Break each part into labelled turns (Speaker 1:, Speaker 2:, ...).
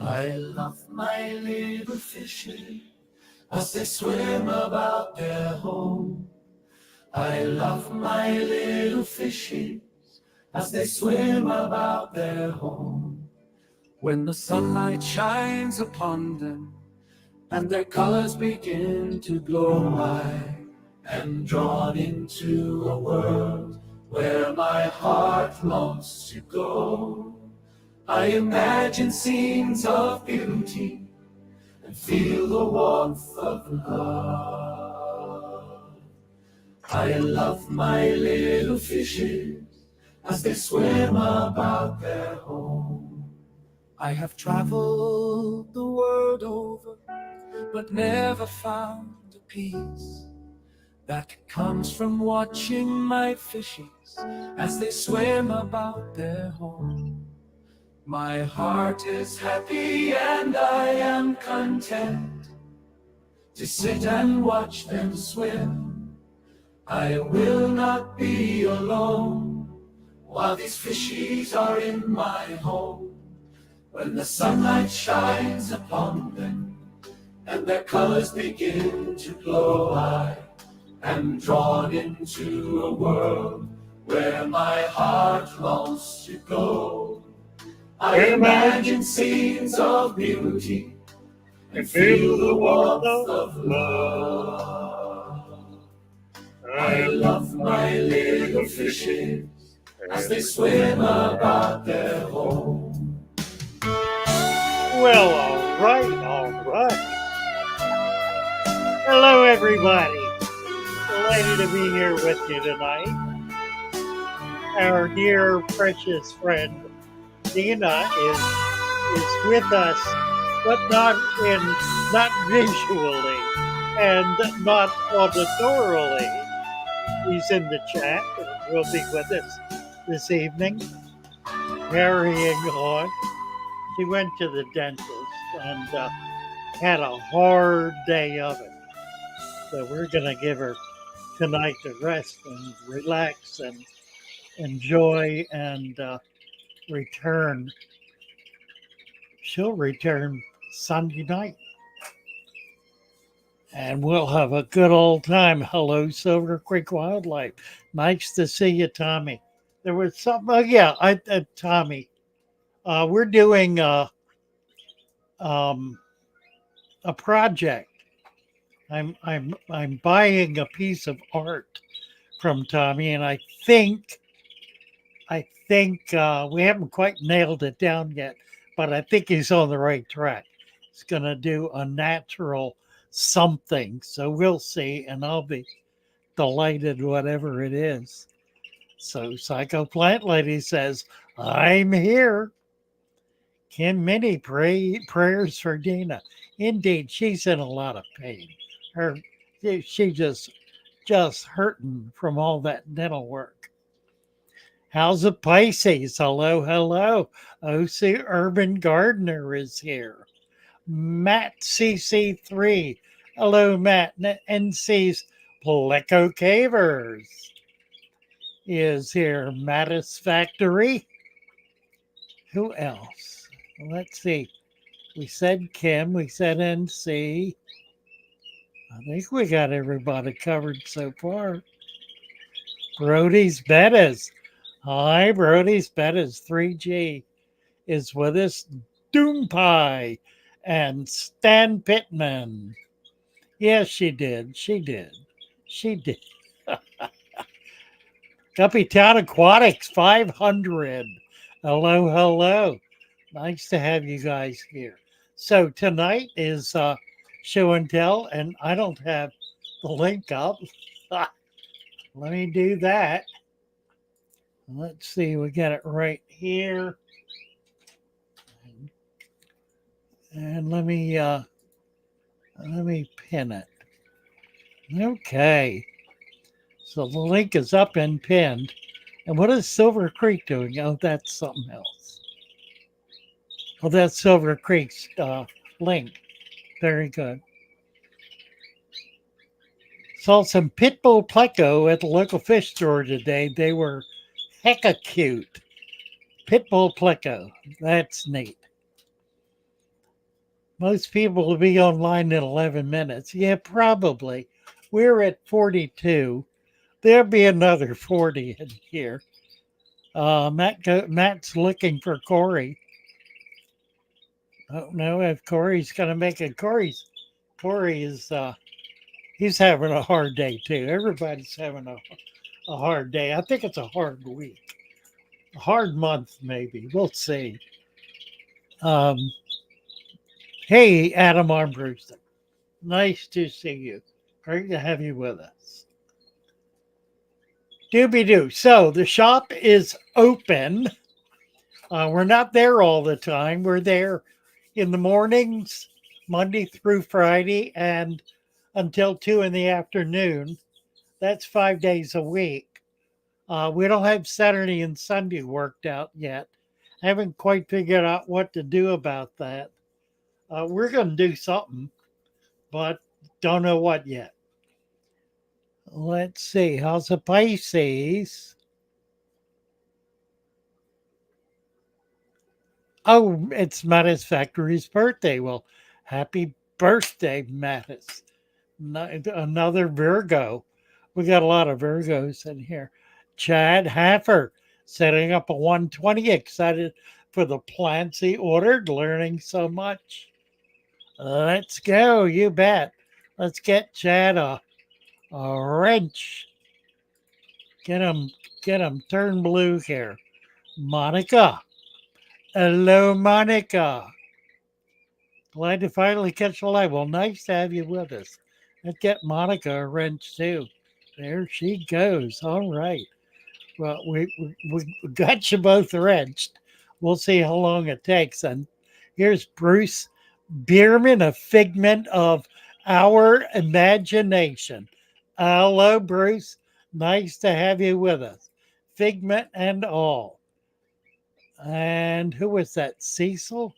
Speaker 1: I love my little fishes as they swim about their home. I love my little fishes as they swim about their home. When the sunlight shines upon them and their colors begin to glow, I am drawn into a world where my heart longs to go. I imagine scenes of beauty and feel the warmth of love. I love my little fishes as they swim about their home. I have traveled the world over, but never found the peace that comes from watching my fishes as they swim about their home. My heart is happy and I am content to sit and watch them swim. I will not be alone while these fishies are in my home. When the sunlight shines upon them and their colors begin to glow, I am drawn into a world where my heart longs to go. I imagine scenes of beauty and feel the warmth of love. I love my little fishes as they swim about their home.
Speaker 2: Well, all right. Hello, everybody. Delighted to be here with you tonight. Our dear, precious friend Dina is with us, but not visually and not auditorily. He's in the chat and will be with us this evening, carrying on. She went to the dentist and had a hard day of it. So we're going to give her tonight to rest and relax and enjoy and return. She'll return Sunday night. And we'll have a good old time. Hello, Silver Creek Wildlife. Nice to see you, Tommy. There was something. Oh, yeah, Tommy. We're doing a project. I'm buying a piece of art from Tommy, and I think we haven't quite nailed it down yet, but I think he's on the right track. He's gonna do a natural something, so we'll see, and I'll be delighted whatever it is. So Psycho Plant Lady says, I'm here. Kim Minnie, prayers for Dina. Indeed, she's in a lot of pain. She just hurting from all that dental work. How's the Pisces? Hello. OC Urban Gardener is here. Matt CC3. Hello, Matt. NC's Pleco Cavers is here. Mattis Factory. Who else? Let's see. We said Kim. We said NC. I think we got everybody covered so far. Brody's Bettas. Hi, Brody's Bettas. 3G is with us. Doom Pie and Stan Pittman. Yes, she did. Guppy Town Aquatics 500. Hello. Nice to have you guys here. So tonight is show and tell, and I don't have the link up. Let me do that. Let's see, we got it right here. And let me pin it. Okay. So the link is up and pinned. And what is Silver Creek doing? Oh, that's something else. Oh, that's Silver Creek's link. Very good. Saw some pit bull pleco at the local fish store today. They were hecka cute. Pit bull pleco. That's neat. Most people will be online in 11 minutes. Yeah, probably. We're at 42. There'll be another 40 in here. Matt's looking for Corey. I don't know if Corey's going to make it. Corey is he's having a hard day too. Everybody's having a hard day. I think it's a hard week, a hard month maybe. We'll see. Um, hey, Adam Armbruster. Nice to see you. Great to have you with us. Doobie doo. So the shop is open. We're not there all the time. We're there in the mornings, Monday through Friday, and until 2 in the afternoon. That's 5 days a week. We don't have Saturday and Sunday worked out yet. I haven't quite figured out what to do about that. We're going to do something, but don't know what yet. Let's see. How's the Pisces? Oh, it's Mattis Factory's birthday. Well, happy birthday, Mattis. Another Virgo. We got a lot of Virgos in here. Chad Haffer setting up a 120. Excited for the plants he ordered, learning so much. Let's go. You bet. Let's get Chad a wrench. Get him, get him. Turn blue here. Monica. Hello, Monica. Glad to finally catch a live. Well, nice to have you with us. Let's get Monica a wrench too. There she goes. All right. Well, we got you both wrenched. We'll see how long it takes. And here's Bruce Bierman, a figment of our imagination. Hello, Bruce. Nice to have you with us. Figment and all. And who was that? Cecil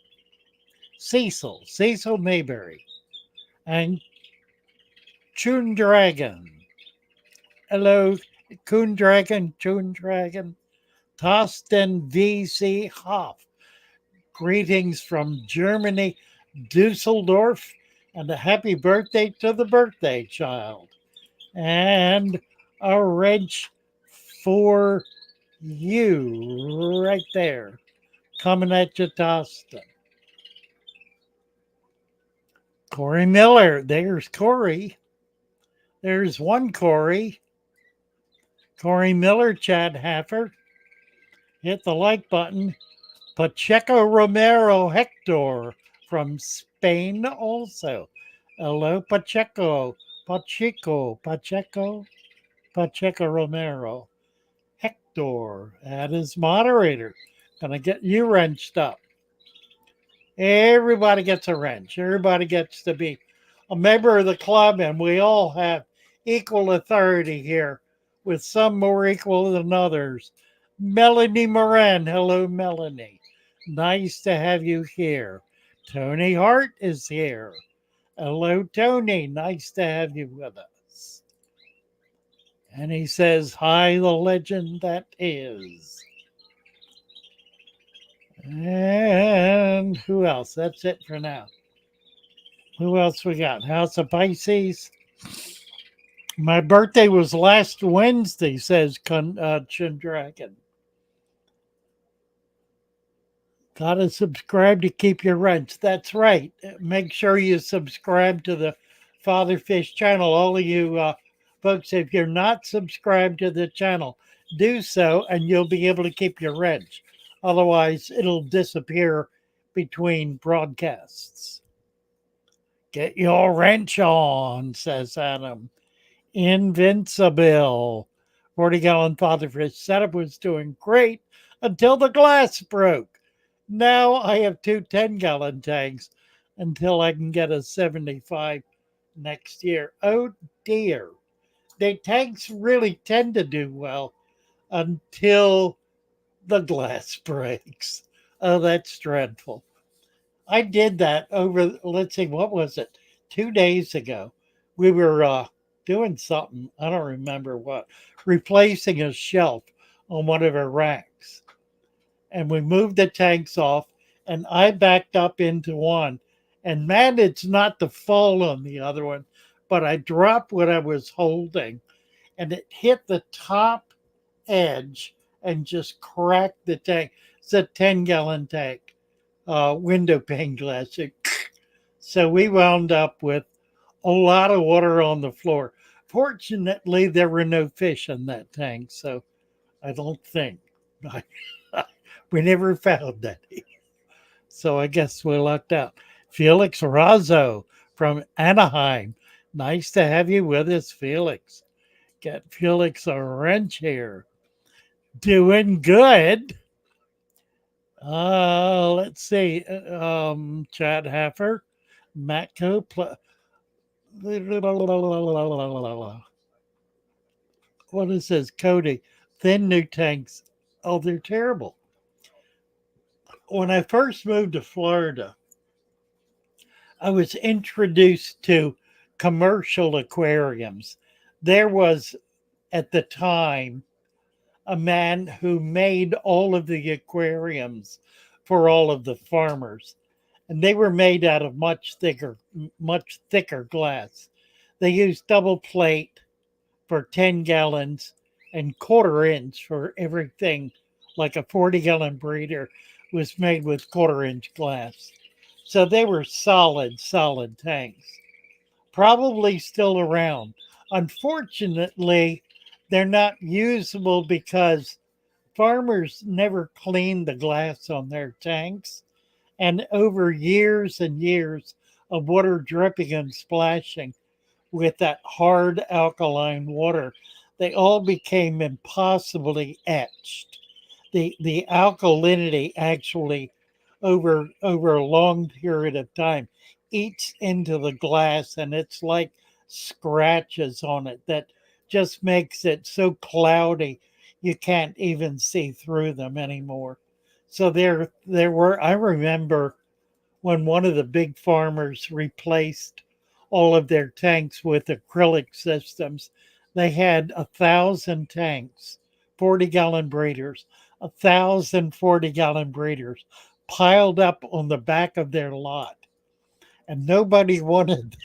Speaker 2: Mayberry. And Chun Dragon. Hello, Coon Dragon, Chun Dragon. Thorsten V.C. Hoff. Greetings from Germany, Dusseldorf, and a happy birthday to the birthday child. And a wrench for you right there. Coming at you, Thorsten. Corey Miller. There's Corey. There's one Corey. Corey Miller, Chad Haffer. Hit the like button. Pacheco Romero Hector from Spain also. Hello, Pacheco Romero. Hector, that is moderator. Gonna get you wrenched up. Everybody gets a wrench. Everybody gets to be a member of the club, and we all have equal authority here, with some more equal than others. Melanie Moran. Hello, Melanie. Nice to have you here. Tony Hart is here. Hello, Tony. Nice to have you with us. And he says, hi, the legend that is. And who else? That's it for now. Who else we got? House of Pisces. My birthday was last Wednesday, says Chin Dragon. Gotta subscribe to keep your wrench. That's right. Make sure you subscribe to the Father Fish channel. All of you folks, if you're not subscribed to the channel, do so and you'll be able to keep your wrench. Otherwise, it'll disappear between broadcasts. Get your wrench on, says Adam. Invincible. 40-gallon Father Fish setup was doing great until the glass broke. Now I have two 10-gallon tanks until I can get a 75 next year. Oh dear. The tanks really tend to do well until the glass breaks. Oh, that's dreadful. I did that over, let's see, what was it? 2 days ago. We were doing something, I don't remember what, replacing a shelf on one of our racks. And we moved the tanks off, and I backed up into one, and managed not to fall on the other one, but I dropped what I was holding and it hit the top edge and just cracked the tank. It's a 10-gallon tank, window pane glass. So we wound up with a lot of water on the floor. Fortunately, there were no fish in that tank, so I don't think. We never found any. So I guess we lucked out. Felix Razzo from Anaheim. Nice to have you with us, Felix. Get Felix a wrench here. Doing good. Let's see. Chad Haffer, Matco. What is this? Cody. Thin new tanks. Oh, they're terrible. When I first moved to Florida, I was introduced to commercial aquariums. There was, at the time, a man who made all of the aquariums for all of the farmers, and they were made out of much thicker glass. They used double plate for 10 gallons and quarter inch for everything. Like a 40-gallon breeder was made with quarter-inch glass. So they were solid tanks. Probably still around. Unfortunately, they're not usable because farmers never cleaned the glass on their tanks. And over years and years of water dripping and splashing with that hard alkaline water, they all became impossibly etched. The alkalinity actually over a long period of time eats into the glass, and it's like scratches on it that just makes it so cloudy you can't even see through them anymore. So there were, I remember when one of the big farmers replaced all of their tanks with acrylic systems, they had 1,000 tanks, 40-gallon breeders, 1,040-gallon breeders piled up on the back of their lot. And nobody wanted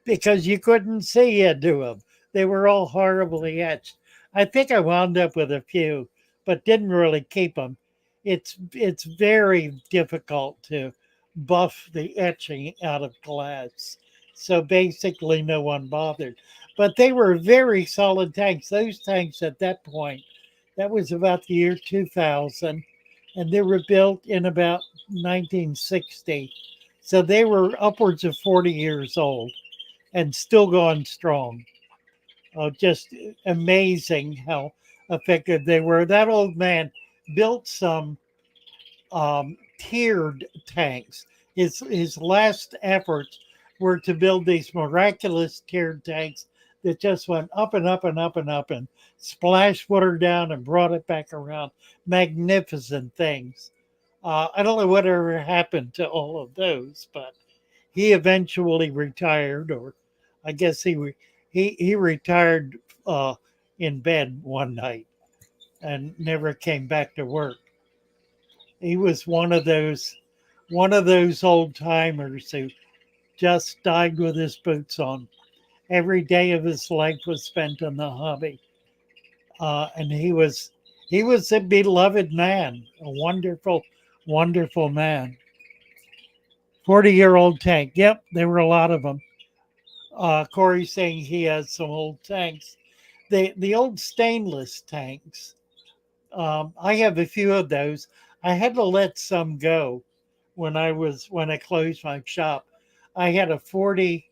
Speaker 2: because you couldn't see into them. They were all horribly etched. I think I wound up with a few, but didn't really keep them. It's very difficult to buff the etching out of glass. So basically, no one bothered. But they were very solid tanks. Those tanks at that point, that was about the year 2000, and they were built in about 1960. So they were upwards of 40 years old and still going strong. Just amazing how effective they were. That old man built some tiered tanks. His last efforts were to build these miraculous tiered tanks that just went up and up and up and up and splashed water down and brought it back around. Magnificent things. I don't know whatever happened to all of those, but he eventually retired, or I guess he retired in bed one night and never came back to work. He was one of those old timers who just died with his boots on. Every day of his life was spent in the hobby, and he was a beloved man, a wonderful man. 40-year-old tank. Yep, there were a lot of them. Corey's saying he has some old tanks. The old stainless tanks. I have a few of those. I had to let some go when I closed my shop. I had a 40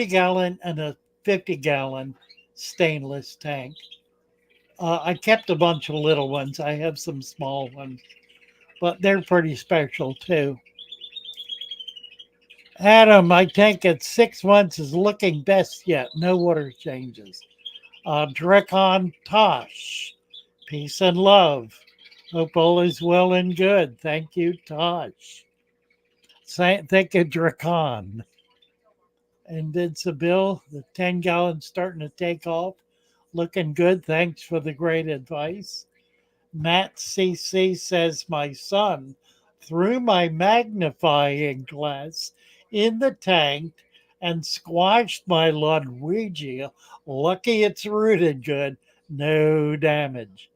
Speaker 2: gallon and a 50-gallon stainless tank. I kept a bunch of little ones. I have some small ones, but they're pretty special too. Adam, my tank at 6 months is looking best yet. No water changes. Drekon Tosh, peace and love. Hope all is well and good. Thank you, Tosh. Thank you, Drakon. And then Bill, the 10 gallons starting to take off. Looking good. Thanks for the great advice. Matt CC says, my son threw my magnifying glass in the tank and squashed my Ludwigia. Lucky it's rooted good, no damage.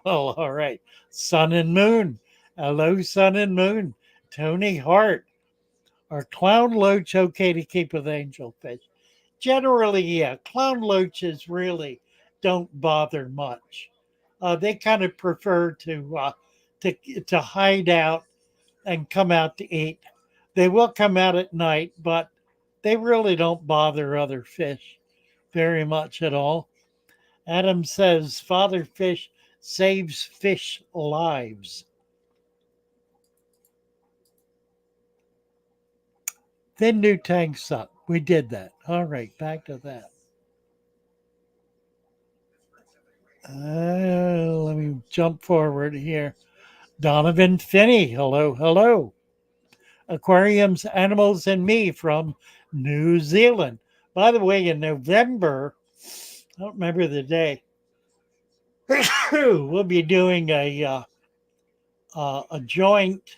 Speaker 2: Well, all right. Sun and Moon. Hello, Sun and Moon. Tony Hart. Are clown loach okay to keep with angelfish? Generally, yeah. Clown loaches really don't bother much. They kind of prefer to to hide out and come out to eat. They will come out at night, but they really don't bother other fish very much at all. Adam says father fish saves fish lives. Then new tanks up. We did that. All right, back to that. Let me jump forward here. Donovan Finney. Hello, hello. Aquariums, Animals, and Me from New Zealand. By the way, in November, I don't remember the day, we'll be doing a joint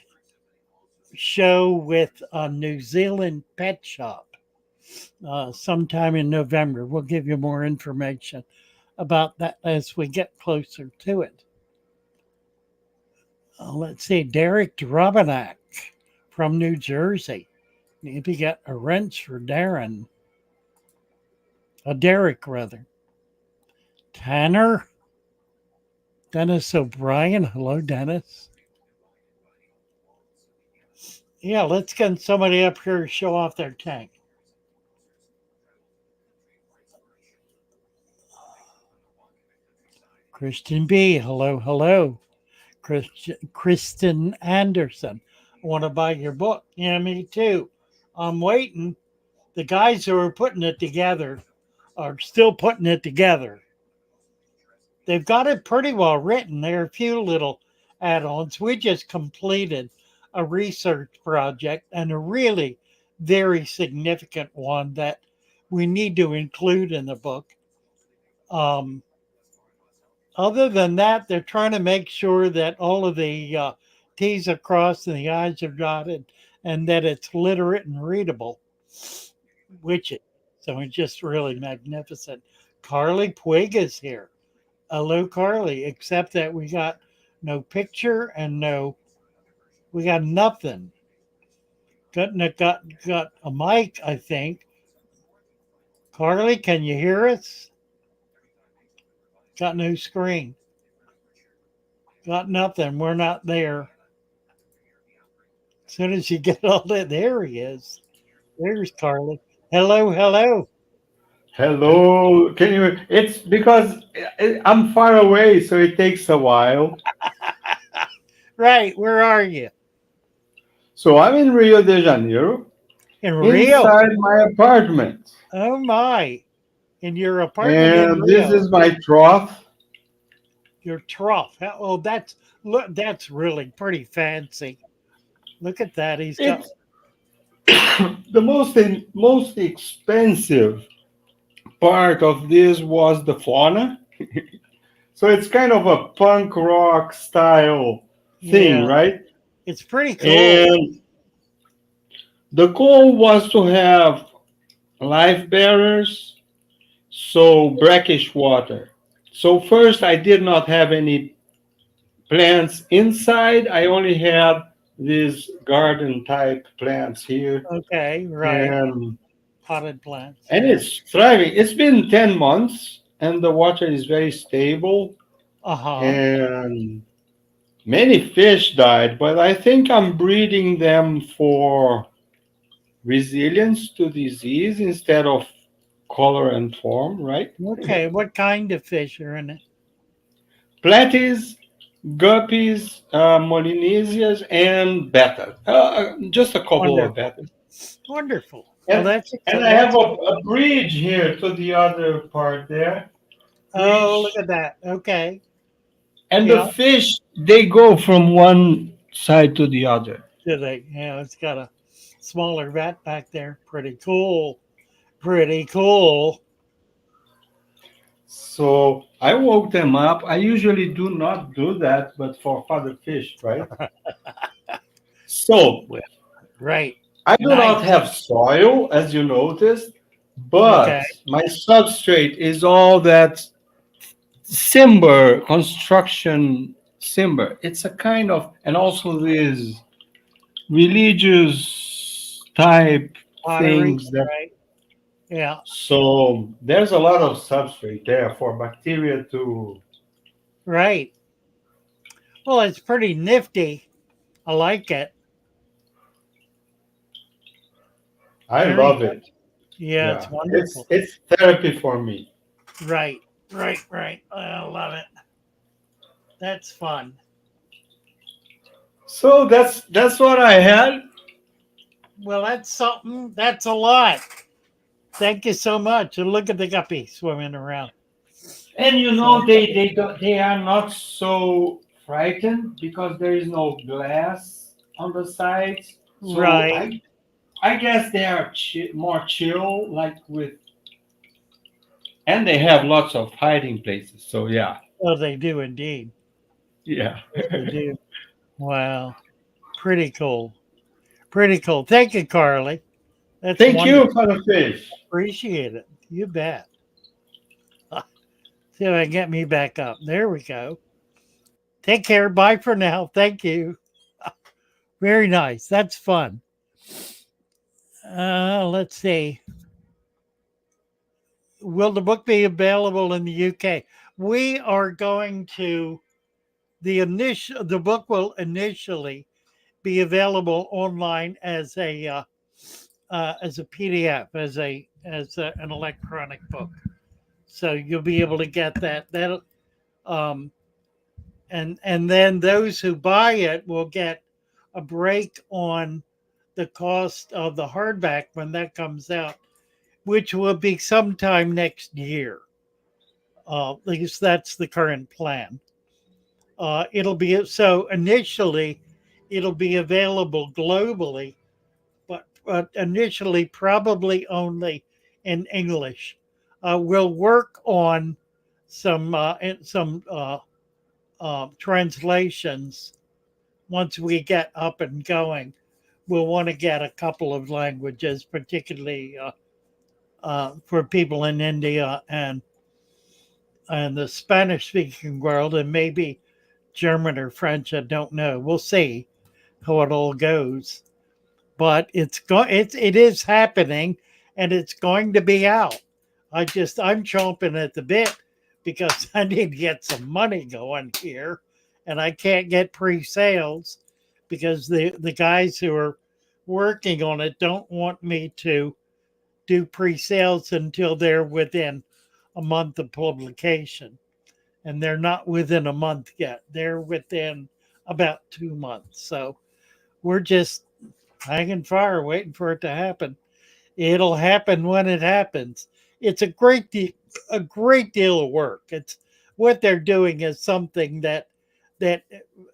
Speaker 2: show with a New Zealand pet shop sometime in November. We'll give you more information about that as we get closer to it. Let's see, Derek Drobanak from New Jersey. Maybe get a wrench for Darren. A Derek, rather. Tanner. Dennis O'Brien. Hello, Dennis. Yeah, let's get somebody up here to show off their tank. Christian B. Hello, hello. Kristen Anderson. I want to buy your book. Yeah, me too. I'm waiting. The guys who are putting it together are still putting it together. They've got it pretty well written. There are a few little add ons. We just completed a research project and a really very significant one that we need to include in the book. Um, Other than that, they're trying to make sure that all of the T's are crossed and the I's are dotted and that it's literate and readable, which it so it's just really magnificent. Carly Puig is here. Hello, Carly, except that we got no picture and we got nothing. Got a mic, I think. Carly, can you hear us? Got no screen. Got nothing. We're not there. As soon as you get all that, there he is. There's Carly. Hello, hello.
Speaker 3: Hello, can you? It's because I'm far away, so it takes a while.
Speaker 2: Right, where are you?
Speaker 3: So I'm in Rio de Janeiro,
Speaker 2: In Rio.
Speaker 3: inside my apartment,
Speaker 2: Oh my. In your apartment in
Speaker 3: and this
Speaker 2: Rio.
Speaker 3: is my trough.
Speaker 2: Your trough. Oh, that's look. That's really pretty fancy. Look at that. He's got.
Speaker 3: It's the most expensive part of this was the fauna. So it's kind of a punk rock style thing,
Speaker 2: Yeah,
Speaker 3: right?
Speaker 2: it's pretty cool.
Speaker 3: And the goal was to have life bearers, so brackish water. So first, I did not have any plants inside. I only had these garden type plants here,
Speaker 2: Okay, right.
Speaker 3: and
Speaker 2: Potted plants.
Speaker 3: and
Speaker 2: Yeah.
Speaker 3: it's thriving. It's been 10 months, and the water is very stable,
Speaker 2: Uh huh.
Speaker 3: and many fish died. But I think I'm breeding them for resilience to disease instead of color and form, right?
Speaker 2: Okay. What kind of fish are in it?
Speaker 3: Platies, guppies, Molinesias, and betta. Just a couple of
Speaker 2: Wonderful.
Speaker 3: bettas.
Speaker 2: Wonderful. Well,
Speaker 3: And,
Speaker 2: that's
Speaker 3: and I have
Speaker 2: that's.
Speaker 3: a bridge here to the other part there.
Speaker 2: Oh, look
Speaker 3: Bridge.
Speaker 2: at that. Okay.
Speaker 3: And the
Speaker 2: Yeah.
Speaker 3: fish, they go from one side to the other.
Speaker 2: Do they? Yeah. It's got a smaller vat back there. Pretty cool. Pretty cool.
Speaker 3: So I woke them up. I usually do not do that, but for father fish, right? So
Speaker 2: Right.
Speaker 3: I do not
Speaker 2: Nice.
Speaker 3: have soil, as you noticed,
Speaker 2: Okay.
Speaker 3: but my substrate is all that timber, construction timber. It's a kind of, and also these religious type
Speaker 2: Pottery.
Speaker 3: things that,
Speaker 2: Right. Yeah.
Speaker 3: so there's a lot of substrate there for bacteria to.
Speaker 2: Right. Well, it's pretty nifty. I like it.
Speaker 3: I
Speaker 2: Very
Speaker 3: love
Speaker 2: good.
Speaker 3: it.
Speaker 2: Yeah, it's
Speaker 3: Yeah, it's
Speaker 2: wonderful.
Speaker 3: it's therapy for me.
Speaker 2: Right. Right. Right. I love it. That's fun.
Speaker 3: So that's what I had.
Speaker 2: Well, that's something. That's a lot. Thank you so much. And look at the guppy swimming around.
Speaker 3: And
Speaker 2: So,
Speaker 3: they are not so frightened because there is no glass on the sides. So
Speaker 2: right.
Speaker 3: I guess they are more chill, like with, and they have lots of hiding places. So yeah,
Speaker 2: Oh, they do indeed.
Speaker 3: yeah.
Speaker 2: Yes, they do. Wow. Pretty cool. Pretty cool. Thank you, Carly. That's
Speaker 3: Thank
Speaker 2: wonderful.
Speaker 3: you for the fish.
Speaker 2: Appreciate it. You bet. See if I can get me back up. There we go. Take care. Bye for now. Thank you. Very nice. That's fun. Let's see. Will the book be available in the UK? We are going to the book will initially be available online as a PDF, an electronic book. So you'll be able to get that. Um, and then those who buy it will get a break on the cost of the hardback when that comes out, which will be sometime next year. At least that's the current plan. It'll be so initially, it'll be available globally, but initially probably only in English. We'll work on some translations once we get up and going. We'll want to get a couple of languages, particularly for people in India and the Spanish speaking world, and maybe German or French. I don't know. We'll see how it all goes. But it is happening, and it's going to be out. I'm chomping at the bit because I need to get some money going here, and I can't get pre-sales because the guys who are working on it don't want me to do pre-sales until they're within a month of publication, and they're not within a month yet. They're within about 2 months. So we're just hanging fire, waiting for it to happen. It'll happen when it happens. It's a great deal of work. It's what they're doing is something that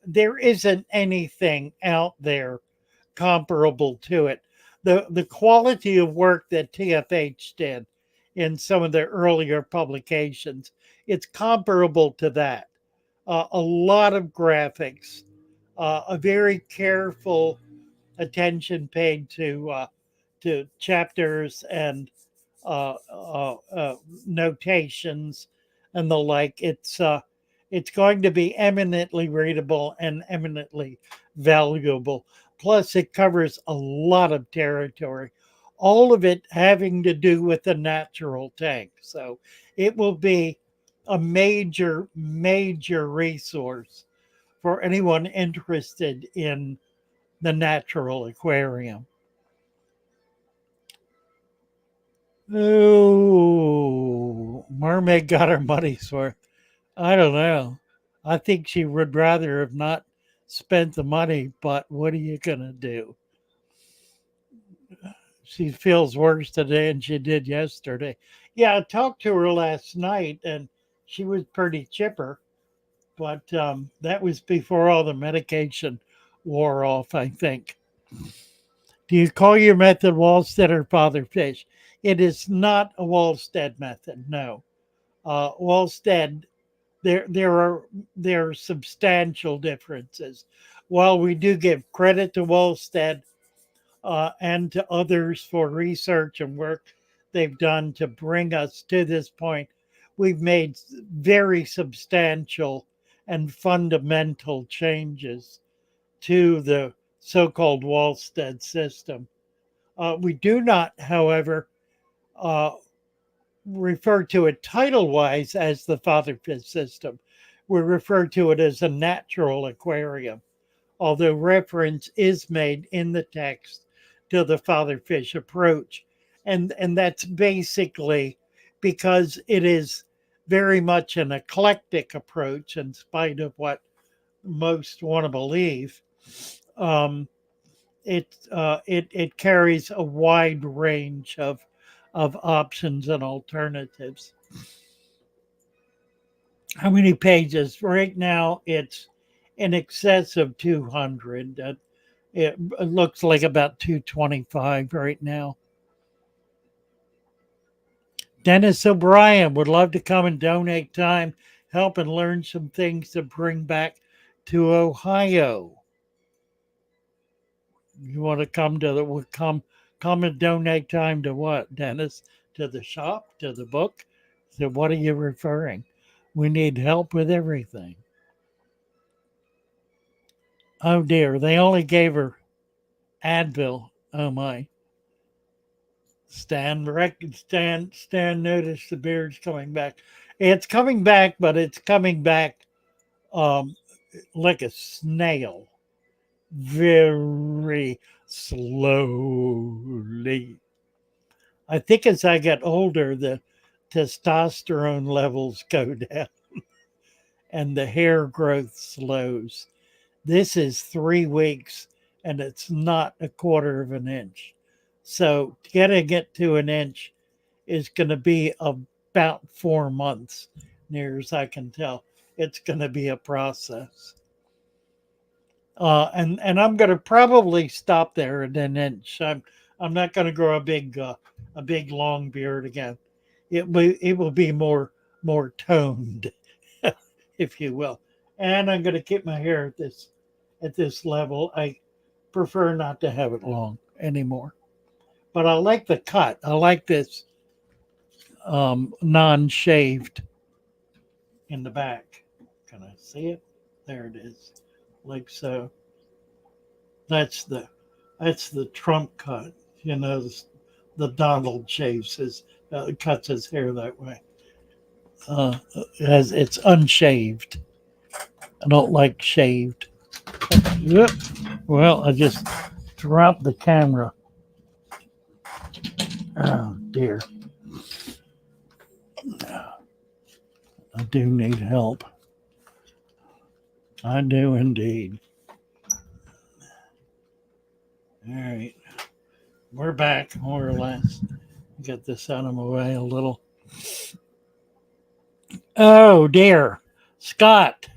Speaker 2: there isn't anything out there comparable to it. The quality of work that TFH did in some of their earlier publications, it's comparable to that. A lot of graphics, a very careful attention paid to chapters and uh, uh, uh, notations and the like. It's going to be eminently readable and eminently valuable. Plus, it covers a lot of territory, all of it having to do with the natural tank. So it will be a major resource for anyone interested in the natural aquarium. Oh, Mermaid got her money's worth. I don't know. I think she would rather have not spent the money, but what are you going to do? She feels worse today than she did yesterday. Yeah, I talked to her last night and she was pretty chipper, but that was before all the medication wore off, I think. Do you call your method Wallstead or Father Fish? It is not a Wallstead method, no. Wallstead, there are substantial differences. while we do give credit to Wolstead and to others for research and work they've done to bring us to this point, we've made very substantial and fundamental changes to the so called Wolstead system. We do not, however, uh, refer to it title wise as the father fish system. We refer to it as a natural aquarium, although reference is made in the text to the father fish approach. And that's basically because it is very much an eclectic approach, in spite of what most want to believe. Um, it carries a wide range of options and alternatives. How many pages? Right now, it's in excess of 200. It looks like about 225 right now. Dennis O'Brien would love to come and donate time, help and learn some things to bring back to Ohio. You want to come to the come and donate time to what, Dennis? To the shop, to the book? So what are you referring? We need help with everything. Oh dear, they only gave her Advil. Oh my. Stan noticed the beard's coming back. It's coming back, but it's coming back um like a snail. Very slowly. I think as I get older, the testosterone levels go down and the hair growth slows. This is 3 weeks and it's not a quarter of an inch. So getting it to an inch is going to be about 4 months, near as I can tell. It's going to be a process. And I'm going to probably stop there at an inch. I'm not going to grow a big long beard again. It will be more toned, if you will. And I'm going to keep my hair at this level. I prefer not to have it long anymore. But I like the cut. I like this non-shaved in the back. Can I see it? There it is, like so. That's the Trump cut. You know, the Donald shaves cuts his hair that way. As it's unshaved. I don't like shaved. Yep. Well, I just dropped the camera. Oh dear. I do need help. I do indeed. All right. We're back, more or less. Get this out of my way a little. Oh dear. Scott.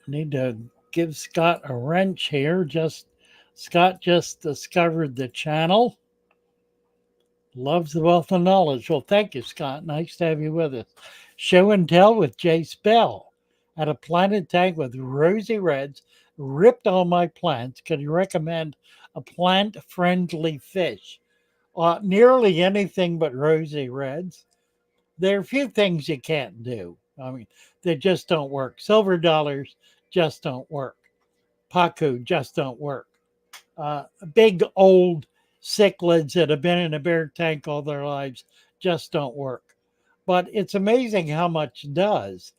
Speaker 2: Need to give Scott a wrench here. Scott just discovered the channel. Loves the wealth of knowledge. Well, thank you, Scott. Nice to have you with us. Show and tell with Jace Bell. At a planted tank with rosy reds, ripped all my plants. Could you recommend a plant-friendly fish? Nearly anything but rosy reds. There are a few things you can't do. I mean, they just don't work. Silver dollars just don't work. Pacu just don't work. Big old cichlids that have been in a bear tank all their lives just don't work. But it's amazing how much does.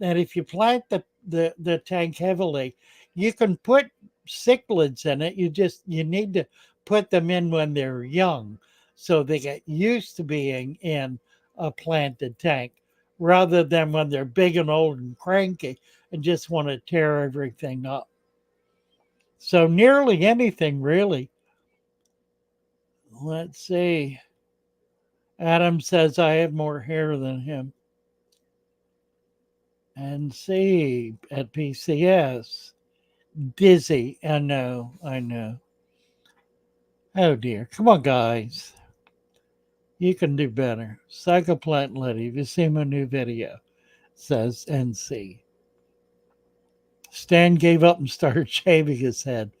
Speaker 2: And if you plant the tank heavily, you can put cichlids in it. You need to put them in when they're young so they get used to being in a planted tank rather than when they're big and old and cranky and just want to tear everything up. So nearly anything really. Let's see. Adam says I have more hair than him. And see at PCS. Dizzy. I know. Oh dear. Come on, guys. You can do better. Psychoplant Letty, have you seen my new video? Says NC. Stan gave up and started shaving his head.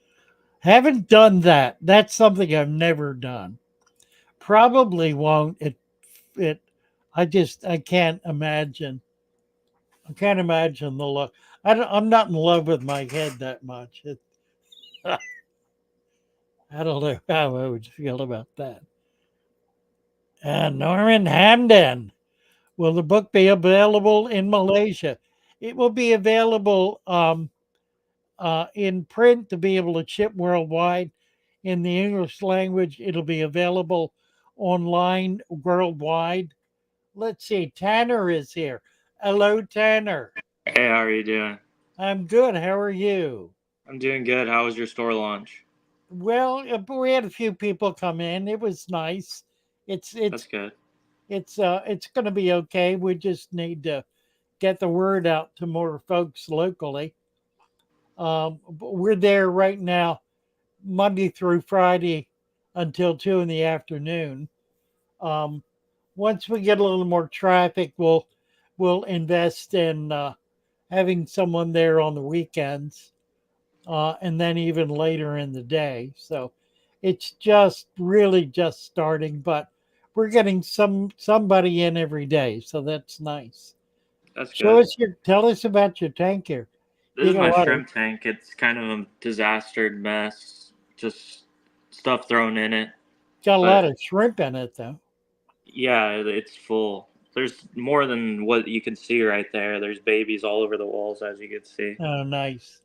Speaker 2: Haven't done that. That's something I've never done. Probably won't. It. I can't imagine. I can't imagine the look. I'm not in love with my head that much. I don't know how I would feel about that. And Norman Hamden. Will the book be available in Malaysia? It will be available in print to be able to ship worldwide. In the English language, it'll be available online worldwide. Let's see, Tanner is here. Hello, Tanner.
Speaker 4: Hey, how are you doing?
Speaker 2: I'm good. How are you?
Speaker 4: I'm doing good. How was your store launch?
Speaker 2: Well, we had a few people come in. It was nice. It's
Speaker 4: That's
Speaker 2: it's
Speaker 4: good.
Speaker 2: it's going to be okay. We just need to get the word out to more folks locally. But we're there right now, Monday through Friday until 2 in the afternoon. Um, Once we get a little more traffic, we'll invest in having someone there on the weekends, and then even later in the day. So it's just really just starting, but we're getting somebody in every day, so that's nice.
Speaker 4: That's
Speaker 2: Show
Speaker 4: good.
Speaker 2: us your Tell us about your tank here.
Speaker 4: This
Speaker 2: You
Speaker 4: is
Speaker 2: got a
Speaker 4: my
Speaker 2: lot of
Speaker 4: shrimp tank. It's kind of a disastered mess. Just stuff thrown in it.
Speaker 2: got a lot
Speaker 4: But
Speaker 2: of shrimp in it though.
Speaker 4: yeah, it's full. There's more than what you can see right there. There's babies all over the walls, as you can see.
Speaker 2: Oh, nice,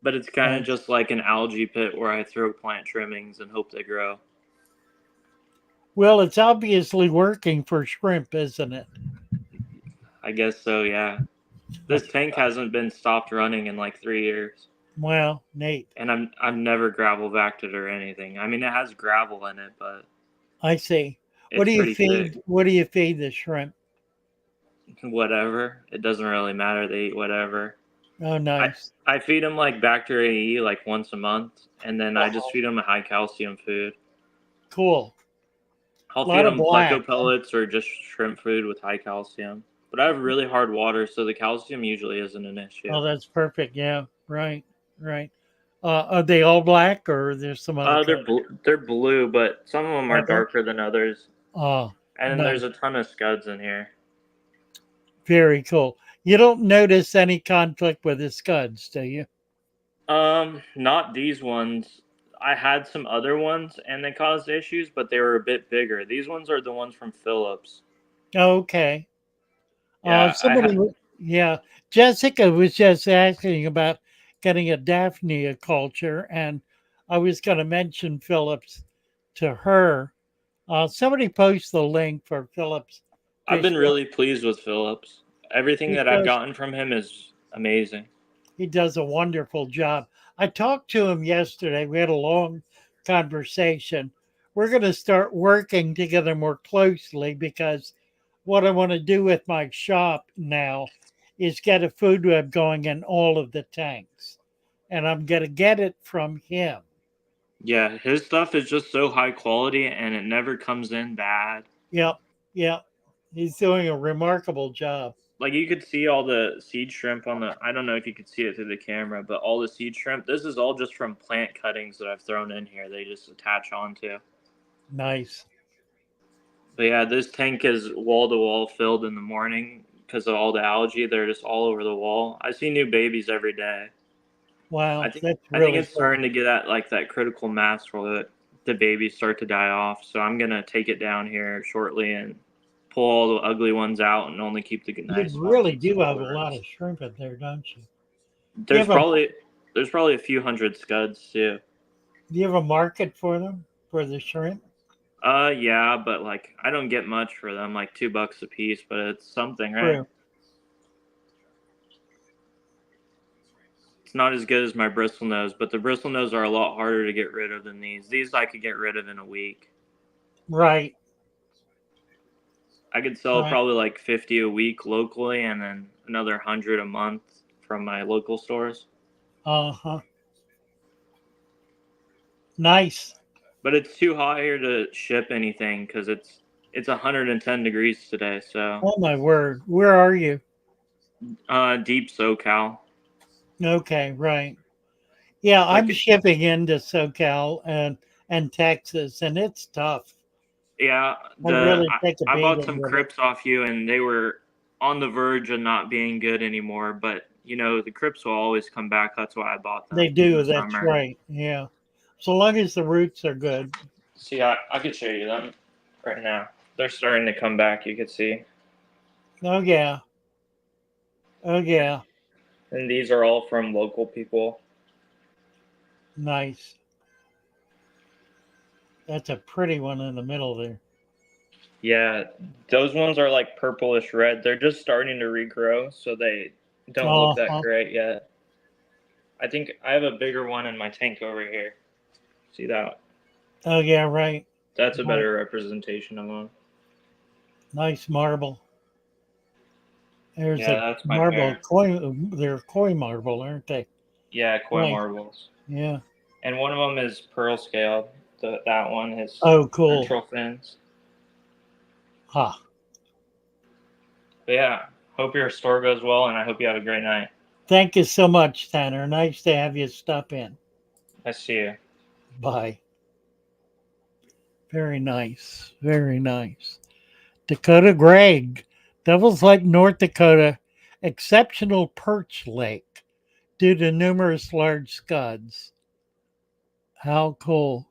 Speaker 4: But it's kind of
Speaker 2: nice.
Speaker 4: just like an algae pit where I throw plant trimmings and hope they grow.
Speaker 2: Well, it's obviously working for shrimp, isn't it?
Speaker 4: I guess so, yeah. This tank hasn't been stopped running in like 3 years.
Speaker 2: Well, Nate,
Speaker 4: And I've never gravel backed it or anything. I mean, it has gravel in it, but
Speaker 2: I see. What
Speaker 4: it's
Speaker 2: do you
Speaker 4: pretty thick.
Speaker 2: feed? What do you feed the shrimp?
Speaker 4: Whatever. It doesn't really matter. They eat whatever.
Speaker 2: Oh,
Speaker 4: I
Speaker 2: nice.
Speaker 4: I feed them like Bacteria E like once a month, and then I just
Speaker 2: Oh,
Speaker 4: feed them a high calcium food.
Speaker 2: cool.
Speaker 4: I'll
Speaker 2: A
Speaker 4: feed
Speaker 2: lot of
Speaker 4: them pleco
Speaker 2: black. Huh?
Speaker 4: pellets or just shrimp food with high calcium. But I have really hard water, so the calcium usually isn't an issue.
Speaker 2: Oh, that's perfect. Yeah, right, right. Are they all black or there's some other color?
Speaker 4: They're blue, but some of them are
Speaker 2: Are they?
Speaker 4: darker than others.
Speaker 2: Oh,
Speaker 4: And then there's
Speaker 2: nice.
Speaker 4: a ton of scuds in here.
Speaker 2: Very cool. You don't notice any conflict with the scuds, do you?
Speaker 4: Not these ones. I had some other ones and they caused issues, but they were a bit bigger. These ones are the ones from Philips.
Speaker 2: Okay.
Speaker 4: Yeah,
Speaker 2: Yeah, Jessica was just asking about getting a Daphnia culture, and I was going to mention Phillips to her. Somebody post the link for Phillips
Speaker 4: I've
Speaker 2: Fish.
Speaker 4: been really pleased with Philips. Everything
Speaker 2: He
Speaker 4: that I've
Speaker 2: does,
Speaker 4: gotten from him is amazing.
Speaker 2: he does a wonderful job. I talked to him yesterday. We had a long conversation. We're going to start working together more closely because what I want to do with my shop now is get a food web going in all of the tanks. And I'm going to get it from him.
Speaker 4: Yeah, his stuff is just so high quality and it never comes in bad.
Speaker 2: Yep. Yep. He's doing a remarkable job.
Speaker 4: Like you could see all the seed shrimp on the I don't know if you could see it through the camera, but all the seed shrimp, this is all just from plant cuttings that I've thrown in here. They just attach onto.
Speaker 2: Nice.
Speaker 4: But yeah, this tank is wall to wall filled in the morning because of all the algae. They're just all over the wall. I see new babies every day. I
Speaker 2: Wow.
Speaker 4: think
Speaker 2: That's
Speaker 4: I think
Speaker 2: really
Speaker 4: it's
Speaker 2: cool.
Speaker 4: starting to get at like that critical mass where the babies start to die off. So I'm gonna take it down here shortly and pull all the ugly ones out and only keep the
Speaker 2: You
Speaker 4: nice ones
Speaker 2: really
Speaker 4: and some
Speaker 2: do have a
Speaker 4: older
Speaker 2: lot
Speaker 4: ones.
Speaker 2: of shrimp in there, don't you? Do you
Speaker 4: There's
Speaker 2: have a
Speaker 4: probably there's probably a few hundred scuds too.
Speaker 2: do you have a market for them for the shrimp?
Speaker 4: Yeah, but like I don't get much for them, like $2 a piece, but it's something, right?
Speaker 2: True.
Speaker 4: It's not as good as my bristlenose, but the bristlenose are a lot harder to get rid of than these. These I could get rid of in a week.
Speaker 2: Right.
Speaker 4: I could sell
Speaker 2: Right.
Speaker 4: probably like 50 a week locally and then another 100 a month from my local stores.
Speaker 2: Uh-huh. Nice.
Speaker 4: But it's too hot here to ship anything because it's 110 degrees today. So
Speaker 2: Oh my word. Where are you?
Speaker 4: deep SoCal.
Speaker 2: Okay, right. Yeah,
Speaker 4: Like,
Speaker 2: I'm shipping into SoCal and Texas, and it's tough.
Speaker 4: yeah,
Speaker 2: I
Speaker 4: the
Speaker 2: really take a
Speaker 4: I bought
Speaker 2: beating
Speaker 4: some
Speaker 2: with it.
Speaker 4: crypts off you, and they were on the verge of not being good anymore. But you know, the crypts will always come back. That's why I bought
Speaker 2: They
Speaker 4: them in
Speaker 2: do.
Speaker 4: the
Speaker 2: That's
Speaker 4: summer.
Speaker 2: right. Yeah. So long as the roots are good.
Speaker 4: See, I could show you them right now. They're starting to come back. You could see,
Speaker 2: Oh yeah. Oh yeah.
Speaker 4: and these are all from local people.
Speaker 2: Nice. That's a pretty one in the middle there.
Speaker 4: Yeah, those ones are like purplish red. They're just starting to regrow, so they don't look
Speaker 2: Uh
Speaker 4: that
Speaker 2: huh.
Speaker 4: great yet. I think I have a bigger one in my tank over here. See that?
Speaker 2: Oh yeah. Right.
Speaker 4: That's a
Speaker 2: Right.
Speaker 4: better representation of them.
Speaker 2: Nice marble. There's
Speaker 4: Yeah,
Speaker 2: a
Speaker 4: that's my
Speaker 2: marble
Speaker 4: pair.
Speaker 2: koi. They're koi marble, aren't they?
Speaker 4: Yeah, koi
Speaker 2: Nice.
Speaker 4: marbles.
Speaker 2: Yeah.
Speaker 4: And one of them is pearl scaled. That one has
Speaker 2: Oh, cool.
Speaker 4: ventral fins.
Speaker 2: Ha.
Speaker 4: But yeah, hope your store goes well, and I hope you have a great night.
Speaker 2: Thank you so much, Tanner. Nice to have you stop in.
Speaker 4: I see you.
Speaker 2: Bye. Very nice. Very nice. Dakota Greg. Devils Lake, North Dakota. Exceptional perch lake due to numerous large scuds. How cool.